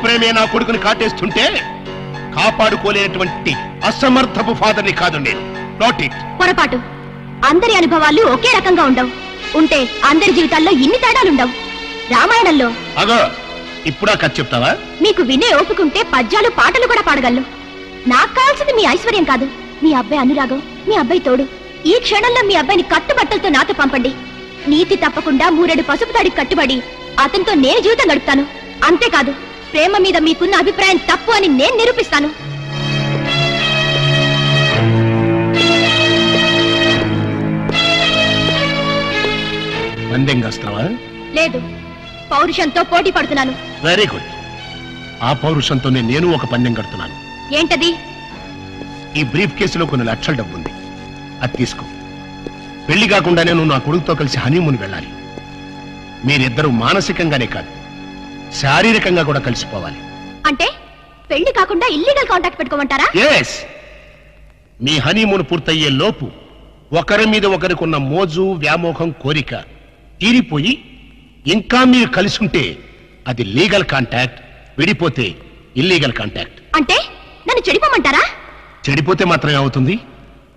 ప్రేమే నా కొడుకుని కాటేస్తుంటే కాపాడుకోలేనటువంటి అసమర్థపు ఫాదర్ని కాదు నేను. Not it. పొరపాటు. అందరి అనుభవాలు ఒకే రకంగా ఉండవు. ఉంటే అందరి జీవితాల్లో ఇన్ని తేడాలుండవు. రామాయణంలో అగో ఇప్పుడా కథ చెప్తావా? మీకు వినే ఓపుకుంటే పద్యాలు, పాటలు కూడా పాడగలను. నాకు కావాల్సింది మీ ఐశ్వర్యం కాదు, మీ అబ్బాయి అనురాగం, మీ అబ్బాయి తోడు. ఈ క్షణంలో మీ అబ్బాయిని కట్టుబట్టలతో నాతో పంపండి. నీతి తప్పకుండా 3 పసుపు తాడికి కట్టుబడి అతనితో నేను జీవితం గడుపుతాను. అంతేకాదు, ప్రేమ మీద మీకున్న అభిప్రాయం తప్పు అని నేను నిరూపిస్తాను. పందెం కాస్తావా? లేదు, పౌరుషంతో పోటీ పడుతున్నాను. Very good. ఆ పౌరుషంతోనే నేను ఒక పందెం కడుతున్నాను. ఏంటది? ఈ బ్రీఫ్ కేసులో కొన్ని లక్షల డబ్బుంది, అది తీసుకో. పెళ్లి కాకుండానే నువ్వు నా కొడుకుతో కలిసి హనీమూన్ వెళ్ళాలి. మీరిద్దరూ మానసికంగానే కాదు, శారీరకంగా కూడా కలిసిపోవాలి. అంటే పెళ్లి కాకుండా ఇల్లీగల్ కాంటాక్ట్ పెట్టుకోమంటారా? ఎస్. మీ హనీమూన్ పూర్తయ్యే లోపు ఒకరి మీద ఒకరికున్న మోజు, వ్యామోహం, కోరిక తీరిపోయి ఇంకా మీరు కలిసి ఉంటే అది లీగల్ కాంటాక్ట్, విడిపోతే ఇల్లీగల్ కాంటాక్ట్. అంటే నన్ను చెడిపోమంటారా? చెడిపోతే మాత్రమే అవుతుంది.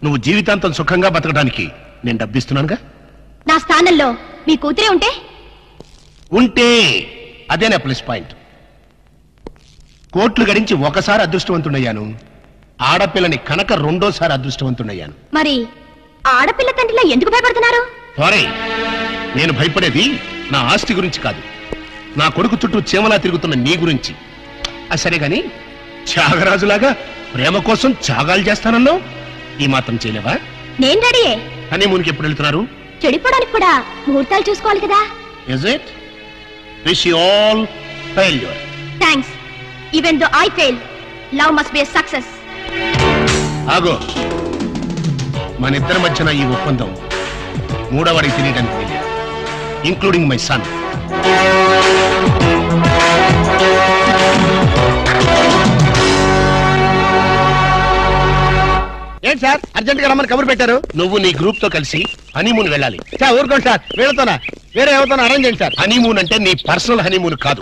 నువ్వు జీవితాంతం సుఖంగా బతకడానికి నేను డబ్బిస్తున్నానుగా. నా స్థానంలో మీ కూతురే ఉంటే అదే నా ప్లస్ పాయింట్. కోట్లు గడించి ఒకసారి అదృష్టవంతుడయ్యాను, ఆడపిల్లని కనుక 2వ అదృష్టవంతుడయ్యాను. మరి ఆడపిల్ల తండ్రిలో ఎందుకు భయపడుతున్నారు? సారీ, నేను భయపడేది నా ఆస్తి గురించి కాదు, నా కొడుకు చుట్టూ చీమలా తిరుగుతున్న నీ గురించి. సరే గాని త్యాగరాజులాగా ప్రేమ కోసం త్యాగాలు చేస్తానన్నావు, ఈ మాత్రం చేయలేవా? నేను రెడీయే. హనీమూన్కి ఎప్పుడు వెళ్తున్నారు? చెడిపోవడానికి కూడా ముహూర్తాలు చూసుకోవాలి కదా. Is it? Wish you all failure. Thanks. Even though I fail, love must be a success. ఆగో, మన ఇద్దరి మధ్యన ఈ ఒప్పందం 3వవాడికి తెలియడానికి తెలియదు, ఇంక్లూడింగ్ మై సన్. ఏంటి సార్ అర్జెంట్ గా రమ్మని కబురు పెట్టారు? నువ్వు నీ గ్రూప్ తో కలిసి హనీమూన్ వెళ్ళాలి. సార్ ఊరుకోండి సార్, వీళ్ళతోనా వేరే ఎవరితోనా అరేంజ్ చేయండి సార్. హనీమూన్ అంటే నీ పర్సనల్ హనీమూన్ కాదు.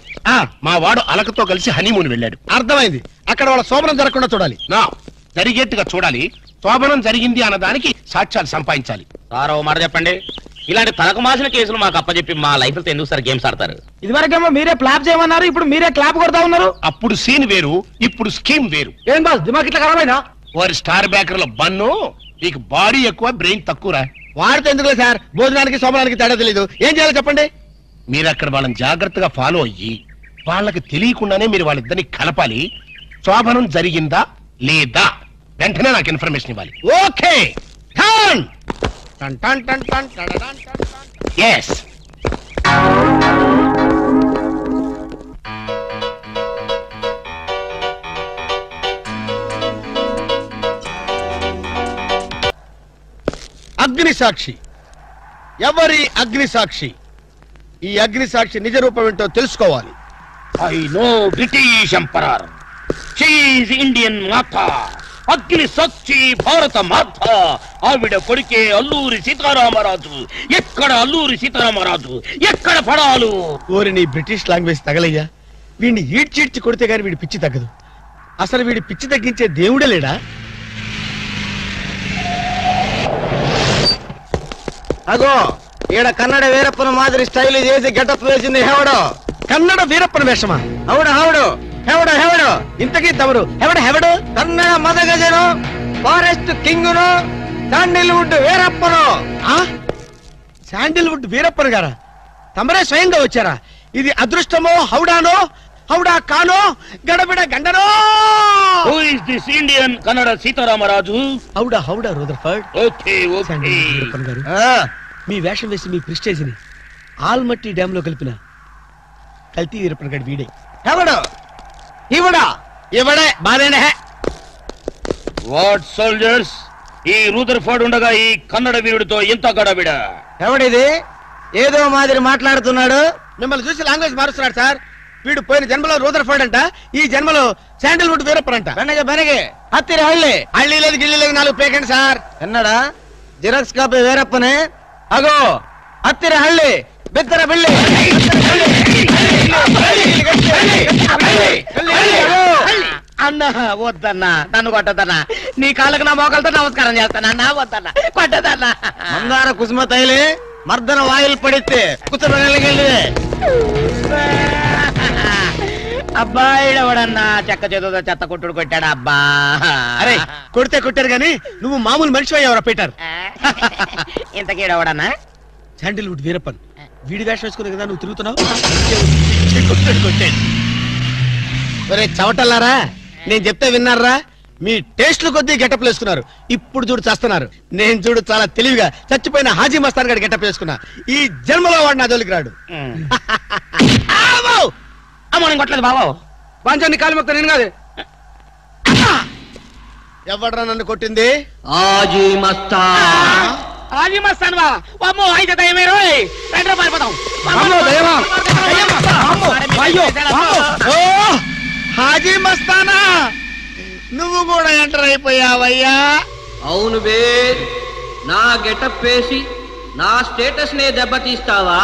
మా వాడు అలకతో కలిసి హనీమూన్ వెళ్ళాడు. అర్థమైంది. అక్కడ వాళ్ళ శోభనం జరగకుండా చూడాలి. నా జరిగేట్టుగా చూడాలి. శోభనం జరిగింది అన్నదానికి సాక్ష్యాలు సంపాదించాలి. సార్ ఓ మాట చెప్పండి, ఇలాంటి తలకు మాసిన కేసులు మాకు అప్పచెప్పి మా లైఫ్ తో ఎందుకు సార్ గేమ్స్ ఆడతారు? ఇదివరకేమో మీరే క్లాప్ చేయమన్నారు, ఇప్పుడు మీరే క్లాప్ కొడతా ఉన్నారు. అప్పుడు సీన్ వేరు, ఇప్పుడు స్కీమ్ వేరు. ఏం బాస్ దిమాగ్ ఇట్లా ఖరాబైనా? వారి స్టార్ బ్యాకర్ లో బన్ను, నీకు బాడీ ఎక్కువ బ్రెయిన్ తక్కువరా. వాడితో ఎందుకులే సార్, భోజనానికి శోభనానికి తేడా తెలీదు. ఏం చేయాలో చెప్పండి. మీరు అక్కడ వాళ్ళని జాగ్రత్తగా ఫాలో అయ్యి వాళ్ళకి తెలియకుండానే మీరు వాళ్ళిద్దరిని కలపాలి. శోభనం జరిగిందా లేదా వెంటనే నాకు ఇన్ఫర్మేషన్ ఇవ్వాలి. ఓకే. ఎస్. అగ్ని సాక్షి. ఎవరి అగ్ని సాక్షి? ఈ అగ్ని సాక్షి నిజ రూపం ఏంటో తెలుసుకోవాలి. I know British emperor, she is Indian మాత, అగ్ని సాక్షి భారత మాత. ఆవిడ కొడుకే అల్లూరి సీతారామరాజు. ఎక్కడ అల్లూరి సీతారామరాజు, ఎక్కడ పడాలు? ఓరి నీ బ్రిటిష్ లాంగ్వేజ్ తగలయ్యా. వీడిని ఈడ్చిడ్చి కొడితే గాని వీడి పిచ్చి తగ్గదు. అసలు వీడి పిచ్చి తగ్గించే దేవుడే లేడా? అగో ఈడ కన్నడ వీరప్పన మాదిరి స్టైల్ చేసి గెటప్ వేసింది హెవడో. కన్నడ వీరప్పన వేషమా? హౌడు హౌడు హెవడో హెవడో ఇంతకీ తమరు హెవడు కన్నడ మదగజను ఫారెస్ట్ కింగును శాండిల్వుడ్ వీరప్పను. శాండిల్వుడ్ వీరప్పన గారా? తమరే స్వయంగా వచ్చారా? ఇది అదృష్టమో హౌడానో హౌడా కానో గడబిడ గండనో? Who is this Indian Kannada Sitaramaraju? హౌడా హౌడా రూదర్ఫర్డ్. Okay okay. వీరప్పన్ గారు, మీ వేషం వేసి మీ ప్రెస్టేజ్ ని ఆల్మట్టి డ్యామ్ లో కలిపిన కల్తీ వీరప్పన్ గారు వీడే. హెవడో ఇవడా ఇవడే బాధేనే. వాట్ సోల్జర్స్, ఈ రూదర్ఫర్డ్ ఉండగా ఈ కన్నడ వీరుడితో ఎంత గడబిడ? ఎవడిది ఏదో మాదిరి మాట్లాడుతున్నాడు? మిమ్మల్ని చూసి లాంగ్వేజ్ మారుస్తున్నాడు సార్. వీడు పోయిన జన్మలో రూదర్ఫర్డ్ అంట, ఈ జన్మలో శాండిల్వుడ్ వీరప్పన్ అంట. బెనగే హత్తిరి హళ్ళి హళ్ళీ లేదు గిల్లి లేదు, 4 పేకండి సార్. ఎన్నడా జిరాక్స్ కాపీ వీరప్పనే. అగో హత్తిరి హళ్ళి బిత్తర బిల్లి. అన్న వద్దన్నా, నన్ను కొట్టదన్నా. నీ కాళ్ళకు నా మోకాలతో నమస్కారం చేస్తానన్నా. వద్దన్నా, కొట్టదన్నా. మందార కుసుమ తైలి మర్దన వాయిల్ పడితే కుతరగలిగే. అబ్బాయిడవడన్నా చెక్క చేతుతో చెత్త కొట్టుడు కొట్టాడు. అబ్బా అరే కొడితే కొట్టారు గాని నువ్వు మామూలు మనిషి అయ్యావరా పీటర్. ఇంతకీడవడన్నా శాండిల్వుడ్ వీరప్పన్. వీడి వేషం వేసుకునే కదా నువ్వు తిరుగుతున్నావు. ఒరే చవటల్లారా, నేను చెప్తే విన్నారా? మీ టేస్ట్లు కొద్దీ గెటప్ వేసుకున్నారు. ఇప్పుడు చూడు చేస్తున్నారు. నేను చూడు చాలా తెలివిగా చచ్చిపోయిన హాజీ మస్తాన్ గారి గెటప్ వేసుకున్నా. ఈ జన్మలో వాడు నా జోలికి రాడు. కొట్టలేదు బాబు. బాంచాన్ని కాలు మొక్క నేను కాదు. ఎవడ్రా నన్ను కొట్టింది? హాజీ మస్తాన్. హాజీ మస్తాన్ వా? అమ్మో అయితే దయమే రోయ్. రండి పారిపోదాం. హాజీ మస్తానా, నువ్వు కూడా ఎంటర్ అయిపోయావయ్యా? అవును బే, నా గెటప్ వేసి నా స్టేటస్ నే దెబ్బతీస్తావా?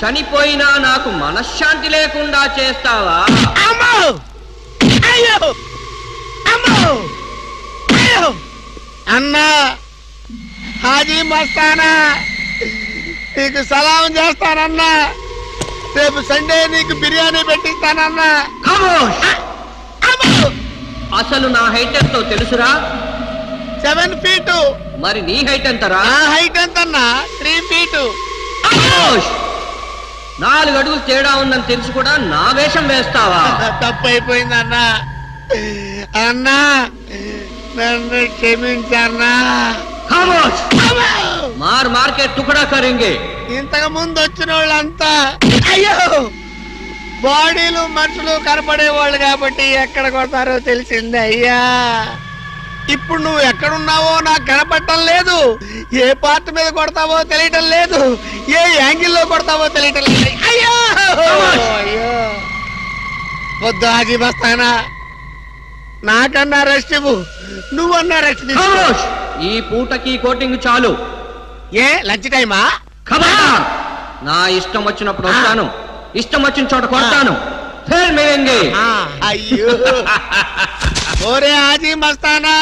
చనిపోయినా నాకు మనశ్శాంతి లేకుండా చేస్తావా? అమ్మో అయ్యో అమ్మో అయ్యో. అన్నా హాజీ మస్తానా, నీకు సలాం చేస్తానన్నా. రేపు సండే నీకు బిర్యానీ పెట్టిస్తానన్నా. అసలు నా హైట్ ఎంతో తెలుసురా? 7 feet. మరి నీ హైట్ ఎంతరా? నా హైట్ ఎంతన్నా? 3 feet. 4 అడుగులు తేడా ఉందని తెలుసు కూడా నా వేషం వేస్తావా? తప్పైపోయిందన్నా. అన్నా నన్ను క్షమించన్నా. మార్ మార్కెట్ టుకడా కరేంగే. ఇంతకు ముందు వచ్చిన వాళ్ళంతా అయ్యో బాడీలు మనుషులు కనపడే వాళ్ళు కాబట్టి ఎక్కడ కొడతారో తెలిసింది అయ్యా. ఇప్పుడు నువ్వు ఎక్కడున్నావో నాకు కనపడటం లేదు. ఏ పార్ట్ మీద కొడతావో తెలియటం లేదు. ఏ యాంగిల్లో కొడతావో తెలియటం లేదు. అయ్యో అయ్యో వద్దు హాజీ మస్తానా, నాకన్నా రెస్ట్ ఇవ్వు. నువ్వన్నా రెస్ట్ తీసుకో. ఈ పూటకి కోటింగ్ చాలు. ఏ లంచ్ టైమా? నా ఇష్టం వచ్చినప్పుడు వస్తాను, ఇష్టం వచ్చిన చోట కొడతాను. అయ్యో ఓరే హాజీ మస్తానా,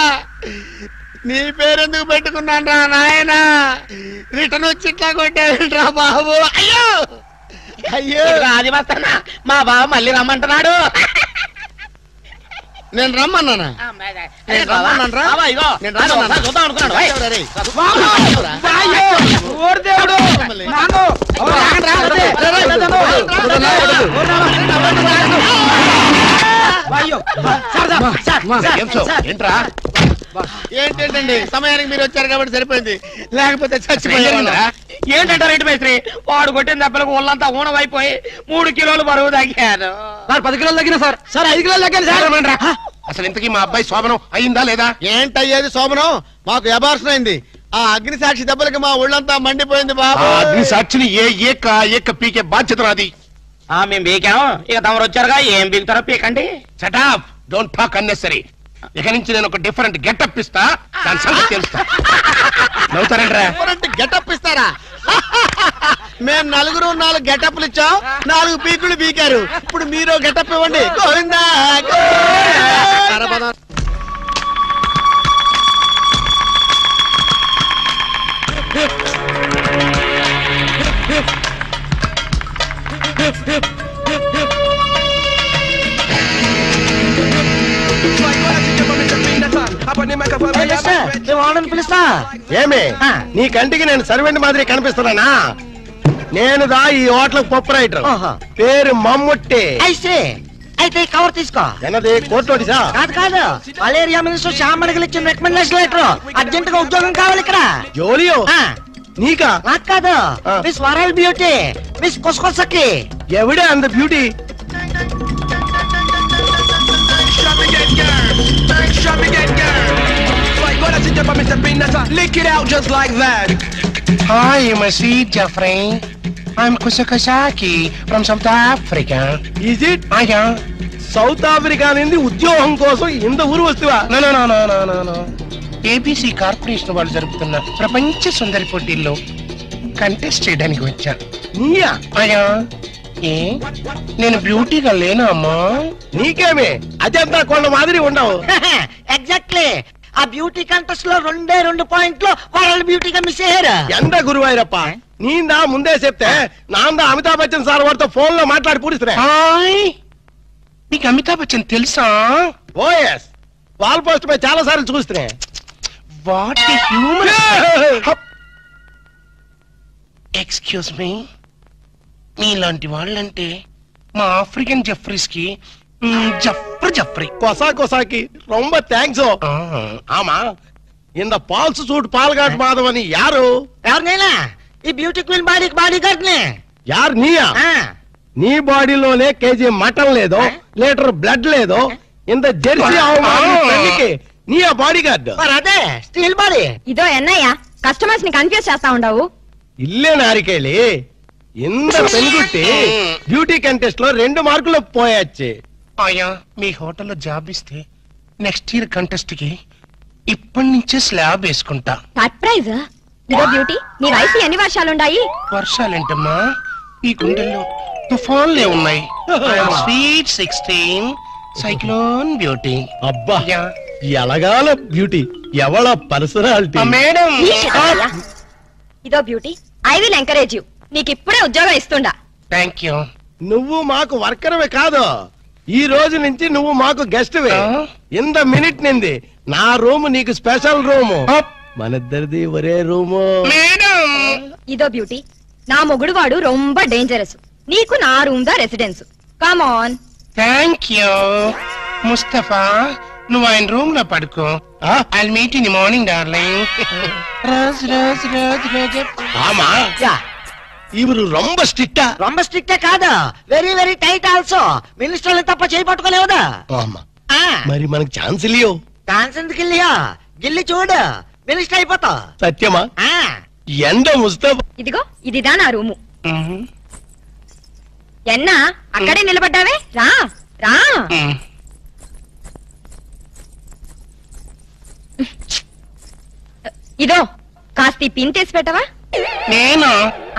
నీ పేరెందుకు పెట్టుకున్నాను రా నాయనా? రిటర్న్ వచ్చి ఇట్లా కొట్టేరా బాబు. అయ్యో అయ్యో హాజీ మస్తానా, మా బాబు మళ్ళీ రమ్మంటున్నాడు. నేను రమ్మన్నానా? ఏంటండి సమయానికి మీరు వచ్చారు కాబట్టి సరిపోయింది, లేకపోతే చచ్చిపోయారు. ఏంటంటారు ఏంటి మేస్త్రి? వాడు కొట్టిన దెబ్బలకు ఒళ్ళంతా ఊనమైపోయి 3 కిలోలు బరువు తగ్గాను. 10 కిలోలు తగ్గిన సార్. 5 కిలోలు తగ్గాను సార్. అసలు ఇంతకీ మా అబ్బాయి శోభనం అయిందా లేదా? ఏంటయ్యేది శోభనం? మాకు అబార్షన్ అయింది. ఆ అగ్ని సాక్షి దెబ్బలకి మా ఒళ్ళంతా మండిపోయింది బాబు. అగ్ని సాక్షిని ఏక పీకే బాధ్యత నాది. మేము పీకాం, ఇక తమరు వచ్చారుగా ఏం పీకుతారో పీకండి. Shut up, don't talk unnecessary. ఇక నుంచి నేను ఒక డిఫరెంట్ గెటప్ ఇస్తా, దాని సంగతి తెలుస్తా. నవ్వుతారంట్రా? గెటప్ ఇస్తారా? మేము 4 గెటప్లు ఇచ్చాం, 4 పీకులు పీకారు. ఇప్పుడు మీరు గెటప్ ఇవ్వండి. గోవిందా పిలుస్తా ఏమి నీ కంటికి నేను సర్వెంట్ మాదిరి కనిపిస్తున్నానా? నేను దా ఈ హోటల్ ప్రొపరైటర్, పేరు మమ్ముట్టి. అయితే కవర్ తీసుకో. ఎన్నది కోర్టు నోటీసా? కాదు కాదు, మలేరియా మినిస్టర్ శ్యామణికి ఇచ్చిన రికమెండేషన్ లెటర్. అర్జెంట్ గా ఉద్యోగం కావాలి ఇక్కడ. జోలియో నీకా? నాకు కాదు, మిస్ వరల్డ్ బ్యూటీ, మిస్ కొసకొసకి. ఎవడే అంద beauty? Hi, Mr. Jeffrey. I'm Kusakasaki from South Africa. Is it? Yeah. South Africa నుండి ఉద్యోగం కోసం ఇంత ఊరు వస్తువా? No. ఏబీసీ కార్పొరేషన్ వాళ్ళు జరుపుతున్న ప్రపంచ సుందరి పోటీల్లో కంటెస్ట్ చేయడానికి వచ్చా. నీయా? అయ్యా, ఏ నేను బ్యూటీగా లేనా అమ్మా? నీకేమే అజంతా కొండ మాదిరి ఉండవు. ఎగ్జాక్ట్లీ. ఆ బ్యూటీ కంటెస్ట్ లో 2 పాయింట్లు వరల్డ్ బ్యూటీగా మిస్ అయ్యారు. ఎంత గురువాయిరప్ప, నీందా ముందే చెప్తే నాందా అమితాబ్ బచ్చన్ సార్ వాడితో ఫోన్ లో మాట్లాడి పూడిస్తున్నా. నీకు అమితాబ్ బచ్చన్ తెలుసా? ఓఎస్, వాల్ పోస్ట్ పై చాలా సార్లు చూస్తున్నా. What human. ఎక్స్క్యూజ్ మీ, మీలాంటి వాళ్ళంటే మా ఆఫ్రికన్ జెఫ్రీస్ కి జఫ్రీ కొసాకి రొంబ థ్యాంక్స్. ఆమా ఇంద పాల్స్ సూట్ పాల్గాట్ మాధవ్ అని యారు? ఎవరినైనా ఈ బ్యూటీ క్వీన్ బాడీ గార్డ్ నే. యారు నీయా? నీ బాడీలోనే కేజీ మటన్ లేదో, లీటర్ బ్లడ్ లేదో, ఇంత జెర్సీ అవమానికి నీయా బాడీ గార్డ్? అదే స్టీల్ బాడీ. ఇదో ఎన్నయ్యా కస్టమర్స్ ని కన్ఫ్యూజ్ చేస్తా ఉండవు. ఇల్లే నారికేళి ఇంత పెనుగుట్టి బ్యూటీ కంటెస్ట్ లో 2 మార్కులు పోయొచ్చి. అయ్యా, మీ హోటల్లో జాబ్ ఇస్తే నెక్స్ట్ ఇయర్ కంటెస్ట్ కి ఇప్పటి నుంచే స్లాబ్ వేసుకుంటా. సర్ప్రైజ్. ఇదో బ్యూటీ, నీ వయసు ఎన్ని వర్షాలుండాయి? వర్షాలేంటమ్మా, ఈ గుండెల్లో తుఫాన్లే ఉన్నాయి. Sweet 16 cyclone beauty. అబ్బా, ఎలగాల బ్యూటీ, ఎవళ పర్సనాలిటీ. మేడం, ఇదో beauty, I will encourage you. నీకు ఇప్పుడే ఉద్యోగం ఇస్తుండా. Thank you. నువ్వు మాకు వర్కర్వే కాదు, ఈ రోజు నుంచి నువ్వు మాకు గెస్ట్ వే. ఇంత మినిట్ నింది నా రూమ్ నీకు స్పెషల్ రూము, మనిద్దరిది ఒరే రూము. ఇదో బ్యూటీ, నా మొగుడు వాడు రొంబ డేంజరస్. నీకు నా రూమ్ దా residence. Come on. Thank you Mustafa. నువ్వు ఆయన రూమ్ లో పడుకో. I'll meet in the morning darling. ఆమా ఇవరు రొంబ స్ట్రిక్టా? రొంబ స్ట్రిక్టే కాదు, వెరీ వెరీ టైట్ ఆల్సో. మినిస్టర్లు తప్ప చేయి పట్టుకోలేవుదా? మరి మనకు ఛాన్స్ ఇల్లియో? ఛాన్స్ ఎందుకు ఇల్లియో? గిల్లి చూడు, మినిస్టర్ అయిపోతా. సత్యమా? ఎండ ముస్తఫా. ఇదిగో ఇదిదా నా రూము. ఎన్నా అక్కడే నిలబడ్డావే, రా రా. ఇదో కాస్త ఈ పిన్ తీసి పెట్టవా? నేను?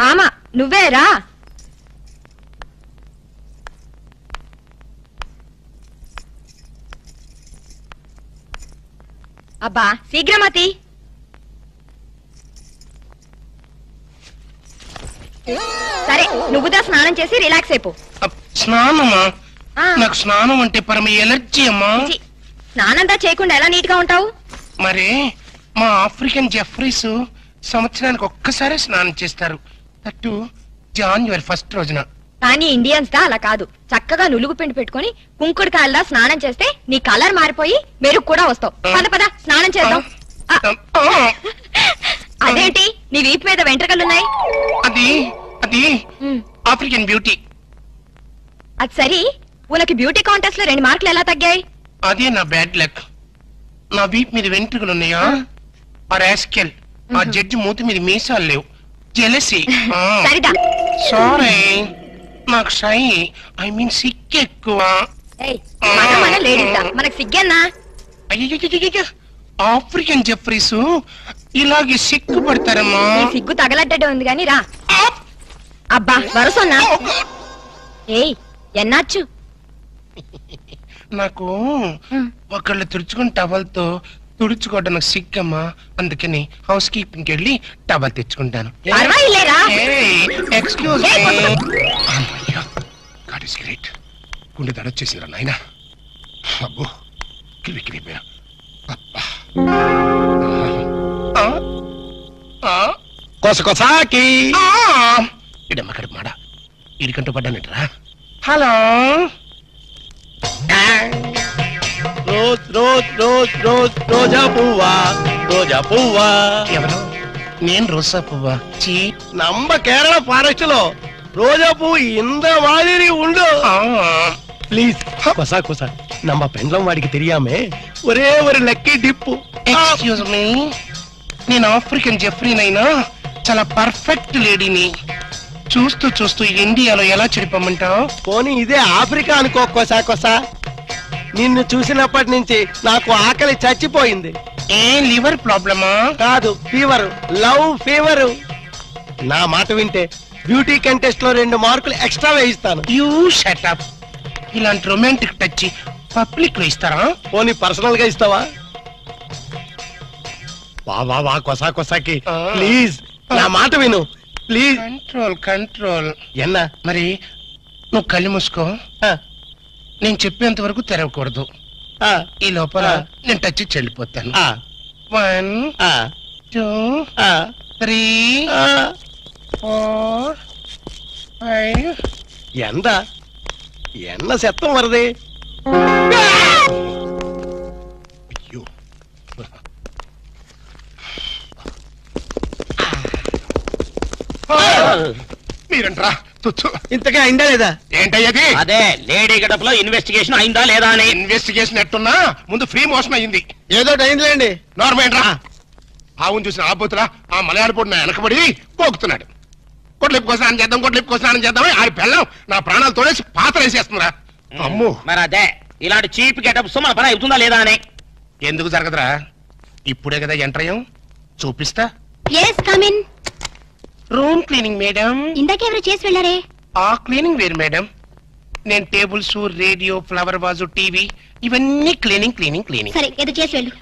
ఆమా నువ్వే రా. అబ్బా శీఘ్రమతి. సరే నువ్వుదా స్నానం చేసి రిలాక్స్ అయిపో. స్నానమా? నాకు స్నానం అంటే పరమ ఎలర్జీ అమ్మా. స్నానంతా చేయకుండా ఎలా నీట్ గా ఉంటావు? మరి మా ఆఫ్రికన్ జెఫ్రీస్ సంవత్సరానికి ఒక్కసారి స్నానం చేస్తారు, అటు జాన్యువరి 1 రోజున. కానీ ఇండియన్స్ దా అలా కాదు. చక్కగా నులుగు పిండి పెట్టుకుని కుంకుడుకాయలదా స్నానం చేస్తే నీ కలర్ మారిపోయి మెరుగు కూడా వస్తావు. పద పద స్నానం చేద్దాం. అదేంటి నీ వీపు మీద వెంట్రుకలున్నాయి? అది ఆఫ్రికన్ బ్యూటీ. అది సరి, ఉనకి బ్యూటీ కాంటెస్ట్ లో 2 మార్కులు ఎలా తగ్గాయి? అదే నా బ్యాడ్ లక్. నా వీపు మీద వెంట్రుకలు ఉన్నాయా? ఆ రాస్కెల్ ఆ జడ్జి మూతి మీద మీసాలు లేవు. జెలసీ. సారీ, నాకు షై ఐ మీన్ సిక్కు ఎక్కువ. మనకు సిగ్గన్నా? అయ్యో, ఆఫ్రికన్ జెఫ్రీస్ ఇలాగే సిగ్గు పడతారమ్మా. సిగ్గు తగలడ్డట్టు ఉంది గాని రా. అబ్బా వరసన్నా. ఏయ్ ఎన్నాచ్చు? నాకు ఒకళ్ళు తుడుచుకుని టవల్తో తుడుచుకోవడం నాకు సిగ్గమ్మా. అందుకని హౌస్ కీపింగ్కి వెళ్ళి టవల్ తెచ్చుకుంటాను. పర్వాలేరా? Excuse me. Is great. గుండె దడొచ్చేసిందిరా నాయన. అబ్బో కిలికిలిపోయా. కొసకొసాకి ఇడమ్మ కడుపు మాడ ఇడికంటూ పడ్డానంటరా. Hello rose rose rose rose రోజా పువ్వా రోజా పువ్వా. ఎవరు? నేను రోజా పువ్వా? చీ, நம்ம கேரள ஃபாரஸ்ட் లో రోజా పువ్వు ఇంత మాదిరి ఉండు. ప్లీజ్ కొసా కొసా நம்ம పెండ్లం వాడికి తెలియామే ఒరే ఒక లక్కీ డిప్పు. ఎక్స్క్యూజ్ మీ, నేను ఆఫ్రికన్ జెఫ్రీనైనా చాలా పర్ఫెక్ట్ లేడీని. చూస్తూ చూస్తూ ఇండియాలో ఎలా చెడిపోమంటావు? పోనీ ఇదే ఆఫ్రికా అనుకో కొసా కొసా. నిన్ను చూసినప్పటి నుంచి నాకు ఆకలి చచ్చిపోయింది. ఏ లివర్ ప్రాబ్లమా? కాదు, ఫీవర్, లవ్ ఫీవర్. నా మాట వింటే బ్యూటీ కంటెస్ట్ లో 2 మార్కులు ఎక్స్ట్రా వేయిస్తాను. You shut up. ఇలాంటి రొమాంటిక్ టచ్ పబ్లిక్ లో ఇస్తారా? పోనీ పర్సనల్ గా ఇస్తావా? వా వా వా కొసా కొసాకి ప్లీజ్ నా మాట విను ప్లీజ్. Control control. ఎన్నా మరి నువ్వు కళ్ళు మూసుకో. నేను చెప్పేంత వరకు తెరవకూడదు. ఈ లోపల నేను టచ్ చెల్లిపోతాను. 1 2 3 4 5. ఎంత ఎన్న శతం వరది. మీరంట్రా ఇంతగా అయిందా లేదా? ఏంటయ్యది? అదే లేడీ గడపలో ఇన్వెస్టిగేషన్ అయిందా లేదా అని. ఇన్వెస్టిగేషన్ ఎట్టున్నా ముందు ఫ్రీ మోషన్ అయింది. ఏదో అయిందిలేండి. నార్మేంట్రా. ఆవును చూసిన ఆబోతులా ఆ మలయాళ పొడి నా వెనకబడి పోగుతున్నాడు. కొట్లిప్పు కోసం చేద్దాం, కొట్లిప్పు కోసం చేద్దాం. ఆ పిల్లం నా ప్రాణాలు తోడేసి పాత్ర వేసేస్తుందిరా. అమ్మో, మరి అదే ఇలాంటి చీప్ గెటప్స్ మన పని అవుతుందా లేదా అని. ఎందుకు జరగదురా? ఇప్పుడే కదా ఎంటర్ అయ్యాం, చూపిస్తా. yes come in. Room cleaning madam. ఇందాకెవరు చేసి వెళ్ళారే? ఆ క్లీనింగ్ వేరు మేడం. నేను tables, radio, flower vase, TV ఇవన్నీ క్లీనింగ్ క్లీనింగ్ క్లీనింగ్. సరే ఏదో చేసి వెళ్ళు.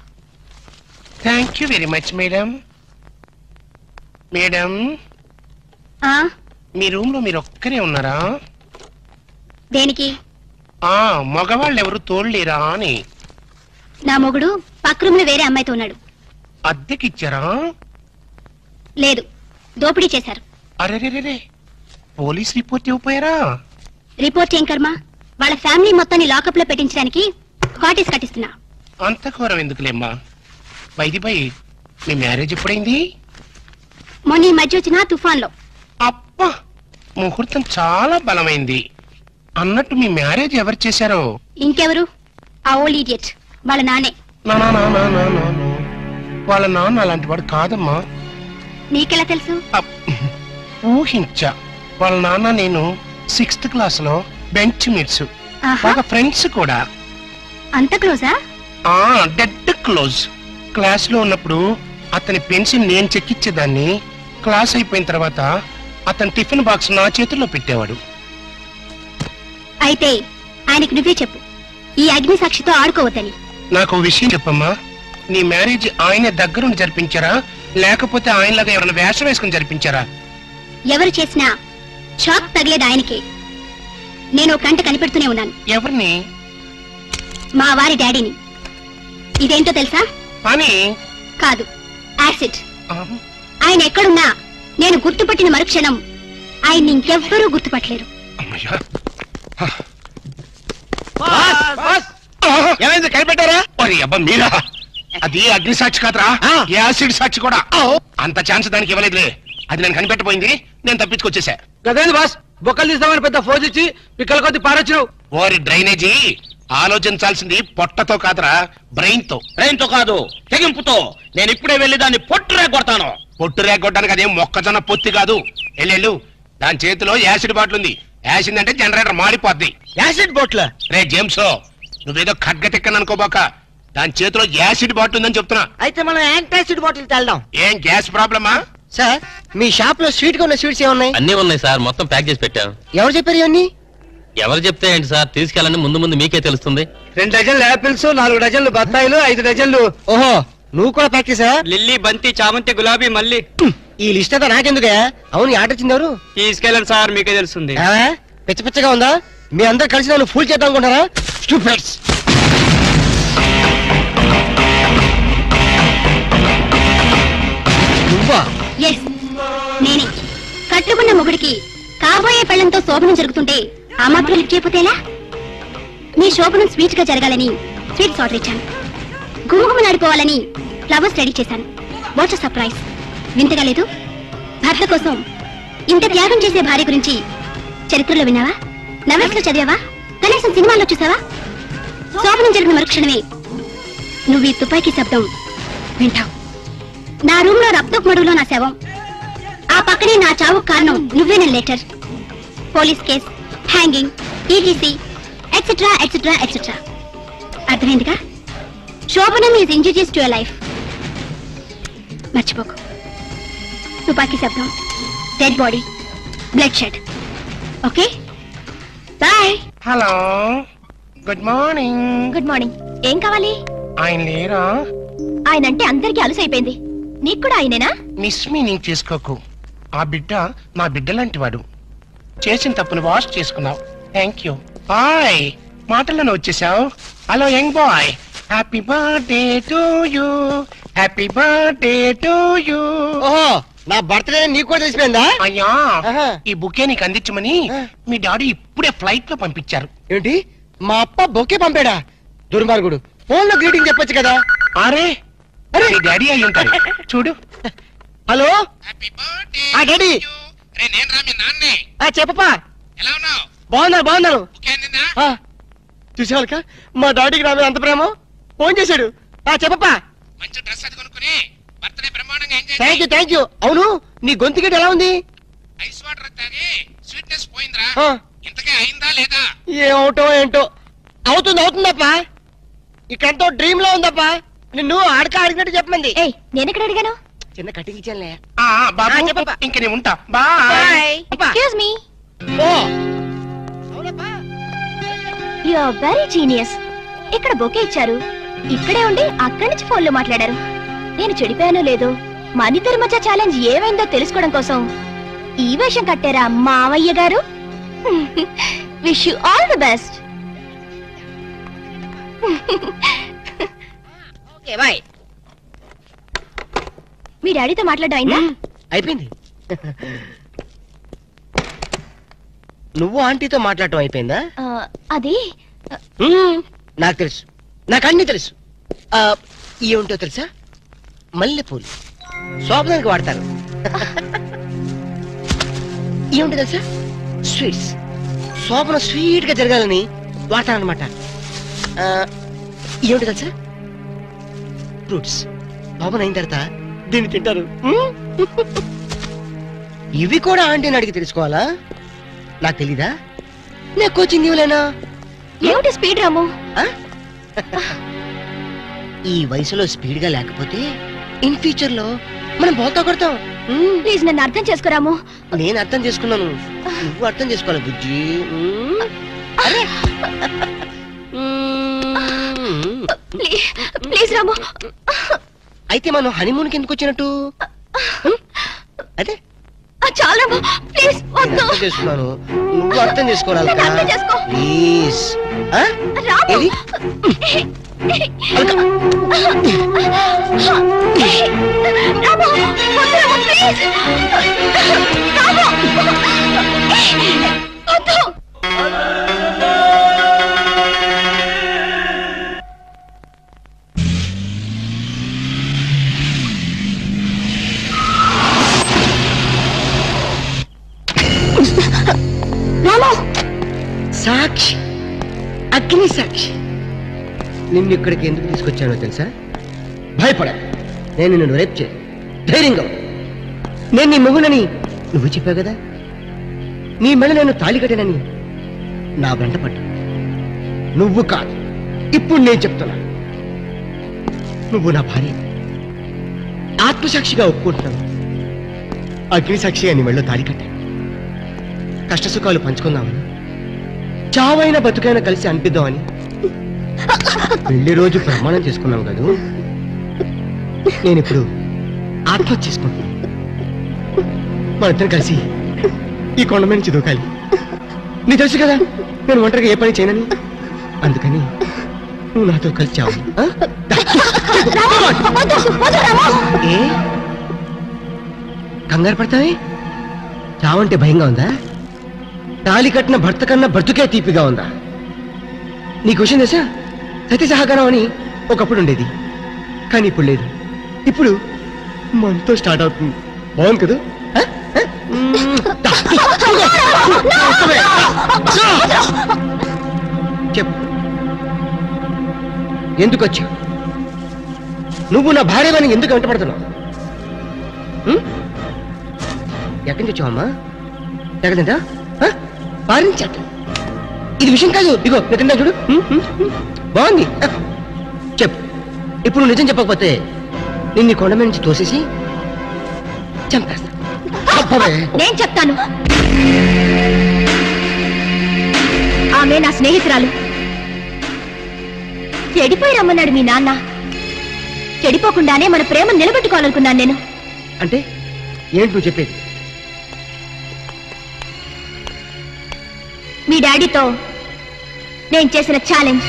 Thank you very much madam. Madam, మీ రూమ్ లో మీరు ఒక్కరే ఉన్నారా? దేనికి? మగవాళ్ళు ఎవరు తోడలేరా అని. నా మొగుడు పక్క రూమ్ లో వేరే అమ్మాయితో ఉన్నాడు. అద్దెకిచ్చారా? లేదు, దోపిడీ చేశారు. అరే, పోలీస్ రిపోర్ట్ ఇవ్వపోయారా? రిపోర్ట్ ఏం కర్మ, వాళ్ళ ఫ్యామిలీ మొత్తాన్ని లాకప్ లో పెట్టించడానికి కాటేజ్ కట్టిస్తున్నా. అంత ఘోరం ఎందుకులేమ్మా. వైదిపై మీ మ్యారేజ్ ఎప్పుడైంది? మొన్న ఈ మధ్య వచ్చిన తుఫాన్ లో. అప్పా, ముహూర్తం చాలా బలమైంది. అన్నట్టు మీ మ్యారేజ్ ఎవరు చేశారో? ఇంకెవరు? ఆ ఓల్డ్ ఇడియట్ వాళ్ళ నాన్నే. వాళ్ళ నాన్న అలాంటి వాడు కాదమ్మా. నీకెలా తెలుసు? ఊహించా. వాళ్ళ నాన్న నేను 6th క్లాస్ లో బెంచ్ మీట్స్, బాగా ఫ్రెండ్స్ కూడా. అంత క్లోజా? Dead close. క్లాస్ లో ఉన్నప్పుడు అతని పెన్సిల్ నేను చెక్కిచ్చేదాన్ని. క్లాస్ అయిపోయిన తర్వాత అతని టిఫిన్ బాక్స్ నా చేతుల్లో పెట్టేవాడు. అయితే ఆయనకు నువ్వే చెప్పు, ఈ అగ్ని సాక్షితో ఆడుకోవద్దని. నాకు విషయం చెప్పమ్మా. నీ మ్యారేజ్ ఆయన దగ్గరుండి జరిపించారా, లేకపోతే ఆయనలాగా ఎవరైనా వేషం వేసుకుని జరిపించారా? ఎవరు చేసినా షాక్ తగిలేది ఆయనకే. నేను కంట కనిపెడుతూనే ఉన్నాను. ఎవరిని? మా వారి డాడీని. ఇదేంటో తెలుసా? అని కాదు, యాసిడ్. ఆయన ఎక్కడున్నా నేను గుర్తుపట్టిన మరుక్షణం ఆయన్ని ఇంకెవ్వరూ గుర్తుపట్టలేరు. ఏమైంది, కనిపెట్టారా? అబ్బా మీరా? అది అగ్ని సాక్షి కాదురా, యాసిడ్ సాక్షి కూడా. అంత ఛాన్స్ దానికి ఇవ్వలేదులే. అది నేను కనిపెట్టబోయింది, నేను తప్పించుకొచ్చేసా. గదేంది బాస్, బొక్కలు తీస్తామని పెద్ద ఫోజ్ ఇచ్చి పిక్కల కొద్ది పారొచ్చినావు. ఓరి డ్రైనేజీ, ఆలోచించాల్సింది పొట్టతో కాదురా, బ్రెయిన్ తో. బ్రెయిన్ తో కాదు, తెగింపుతో. నేను ఇప్పుడే వెళ్లి దాన్ని పొట్టు రేగొడతాను. పొట్టు రేగొట్టడానికి అదేం మొక్కజొన్న పొత్తి కాదు. ఎల్లెళ్ళు, దాని చేతిలో యాసిడ్ బాటిల్ ఉంది. యాసిడ్ అంటే జనరేటర్ మాడిపోద్ది. Acid bottle? రే జేమ్స్, నువ్వేదో ఖడ్గ తిక్కని అనుకోబాక. దాని చేతిలో యాసిడ్ బాటిల్ ఉందని చెప్తున్నా. అయితే మనం యాంటాసిడ్ బాటిల్ తెల్దాం. ఏం గ్యాస్ ప్రాబ్లమా? సార్, మీ షాప్ లో స్వీట్ గా ఉన్న స్వీట్స్ ఏమున్నాయి? అన్నీ ఉన్నాయి సార్, మొత్తం ప్యాక్ చేసి పెట్టాం. ఎవరు చెప్పారు ఇవన్నీ? ఎవరు చెప్తే ఏంటి సార్, తీసుకెళ్ళండి, ముందు ముందు మీకే తెలుస్తుంది. 2 డజన్లు యాపిల్స్, 4 డజన్లు బత్తాయిలు, 5 డజన్లు. ఓహో, నువ్వు కూడా ప్యాక్ చేసా? లిల్లీ, బంతి, చామంతి, గులాబీ, మల్లి. ఈ లిస్ట్ అంతా నాకెందుకే? అవును, ఆర్డర్ ఇచ్చింది ఎవరు? తీసుకెళ్ళండి సార్, మీకే తెలుస్తుంది. పిచ్చ పిచ్చగా ఉందా? మీ అందరు కలిసి నన్ను ఫూల్ చేద్దాం అనుకుంటారా? స్టూపిడ్స్. నువ్వా? ఎస్, నేనే. కట్టుకున్న మొగుడికి కాబోయే పెళ్లంతో శోభనం జరుగుతుంటే ఆ మాత్రం లిఫ్ట్ చేయకపోతేలా? మీ శోభనం స్వీట్ గా జరగాలని స్వీట్స్ ఆర్డర్ ఇచ్చాను. గుమగుమలాడిపోవాలని ఫ్లవర్స్ రెడీ చేశాను. What's surprise! వింతగా లేదు? భర్త కోసం ఇంత త్యాగం చేసే భార్య గురించి చరిత్రలో విన్నావా? నవల్స్ లో చదివావా? కనీసం సినిమాల్లో చూసావా? శోభనం జరిగిన మరుక్షణమే నువ్వు ఈ తుపాకీ శబ్దం వింటావు. నా రూమ్ లో రక్తపు మడుగులో నా శవం, ఆ పక్కనే నా చావు కారణం నువ్వేన letter, police case, hanging, ETC etcetera etcetera etcetera. అర్థమైందిగా? శోభనం is injurious to your life. మర్చిపోకు. తుపాకీ శబ్దం, dead body, bloodshed. Okay, bye. Hello, good morning. Good morning. ఏం కావాలి? ఆయన లేరా? ఆయన అంటే అందరికీ అలసైపోయింది. నీకు కూడా ఆయనేనా? మిస్ మీనింగ్ చేసుకోకు. ఆ బిడ్డ నా బిడ్డ లాంటి వాడు. చేసిన తప్పును వాష్ చేసుకున్నావు. Thank you. బాయ్. మాటల్లోనే వచ్చేసావు. Hello young boy, happy birthday to you, happy birthday to you. ఓహో, నా బర్త్డే నీకు కూడా తెలిసిపోయిందా? అయ్యా, ఈ బుకే నీకు అందించమని మీ డాడీ ఇప్పుడే ఫ్లైట్ లో పంపించారు. ఏంటి, మా అప్ప బొకే పంపాడా? దుర్మార్గుడు. ఫోన్ లో గ్రీటింగ్ చెప్పొచ్చు కదా. అరే అరే, మీ డాడీ అయి ఉంటారు. చూడు. Hello daddy. చెప్పపా. బాగున్నారు. చూసేవాళ్ళక మా డాడీకి నా మీద అంత ప్రేమ. ఫోన్ చేశాడు. చెప్పపా. Thank you. అవును, నీ గొంతుకి ఎలా ఉంది? ఏమవుటో ఏంటో. అవుతుందప్పా. ఇక్కడంతో డ్రీమ్ లో ఉందప్పా. నిన్ను అడిగినట్టు చెప్పమంది. నేనెక్కడ అడిగాను? చిన్న కటింగ్ ఇచ్చానులే. ఇంక నేను ఉంటా. Bye. Excuse me. You are very genius. ఇక్కడ బొకే ఇచ్చారు, ఇక్కడే ఉండి అక్కడి నుంచి ఫోన్ లో మాట్లాడారు. నేను చెడిపోయానో లేదో, మనిద్దరి మధ్య ఛాలెంజ్ ఏమైందో తెలుసుకోవడం కోసం ఈ వేషం కట్టారా మావయ్య గారు? Wish you all the best. Bye. మీ డాడీతో మాట్లాడడం అయిందా? అయిపోయింది. నువ్వు ఆంటీతో మాట్లాడటం అయిపోయిందా? అది నాకు తెలుసు, నాకు అన్ని తెలుసు. ఏముంటో తెలుసా? మల్లెపూలు శోభనానికి వాడతారు. ఏముంటో తెలుసా? స్వీట్స్. శోభన స్వీట్ గా జరగాలని వాడతారనమాట. ఏమిటో తెలుసా? ఫ్రూట్స్. శోభన అయిన తర్వాత దీన్ని తింటారు. ఇవి కూడా ఆంటీని అడిగి తెలుసుకోవాలా? నాకు తెలీదా? నాకు కోచింగ్ ఇవ్వలేనా? ఏమిటి స్పీడ్ రాము? ఈ వయసులో స్పీడ్ గా లేకపోతే ఇన్ ఫ్యూచర్ లో మనం బోల్తా కొడతాం. ప్లీజ్ నన్ను అర్థం చేసుకోరాము. నేను అర్థం చేసుకున్నాను, నువ్వు అర్థం చేసుకోవాలి బుజ్జి. ప్లీజ్ రాము. అయితే మనం హనీమూన్ కి ఎందుకు వచ్చినట్టు? అదే చాలా ప్లీజ్ అర్థం చేసుకున్నాను, నువ్వు అర్థం చేసుకోవాలి. ప్లీజ్ సాక్షి, అగ్ని సాక్షి. నిన్ను ఇక్కడికి ఎందుకు తీసుకొచ్చానో తెలుసా? భయపడ. నేను నిన్ను రేప్ చే. ధైర్యంగా నేను నీ మొగునని నువ్వు చెప్పావు కదా. నీ మెడ నేను తాళి కట్టానని నా వెంట పడ్డా. నువ్వు కాదు, ఇప్పుడు నేను చెప్తున్నా. నువ్వు నా భార్య. ఆత్మసాక్షిగా ఒప్పుకుంటున్నాను. అగ్ని సాక్షిగా నీ మెడలో తాళి కట్టాను. కష్టసుఖాలు పంచుకుందామని, చావైన బతుకైనా కలిసి అనిపిద్దామని పెళ్లి రోజు ప్రమాణం చేసుకున్నాం కదా. నేనిప్పుడు ఆత్మహత్య చేసుకుంటున్నాను. మనిద్దరం కలిసి ఈ కొండ మీద నుంచి దూకాలి. నీ తెలుసు కదా నేను ఒంటరిగా ఏ పని చేయనని. అందుకని నువ్వు నాతో కలిసి చావు. ఏ కంగారు పడతావే? చావంటే భయంగా ఉందా? తాళి కట్టిన భర్త కన్నా బ్రతుకే తీపిగా ఉందా? నీకు విషయం తెలుసా? సతీ సహకారం అని ఒకప్పుడు ఉండేది, కానీ ఇప్పుడు లేదు. ఇప్పుడు మనతో స్టార్ట్ అవుతుంది. బాగుంది కదా? చెప్పు, ఎందుకు వచ్చావు? నువ్వు నా భార్యని ఎందుకు వెంటపడుతున్నావు? ఎక్కడి నుంచి వచ్చావమ్మా? ఎక్కడంట పారించట. ఇది విషయం కాదు. ఇగో నిజంగా చూడు, బాగుంది. చెప్పు, ఇప్పుడు నిజం చెప్పకపోతే నిన్ను కొండ మీద నుంచి తోసేసి చంపేస్తా. నేను చెప్తాను. ఆమె నా స్నేహితురాలు. చెడిపోయి రమ్మన్నాడు మీ నాన్న. చెడిపోకుండానే మన ప్రేమ నిలబెట్టుకోవాలనుకున్నాను నేను. అంటే ఏంటి నువ్వు చెప్పేది? మీ డాడీతో నేను చేసిన ఛాలెంజ్.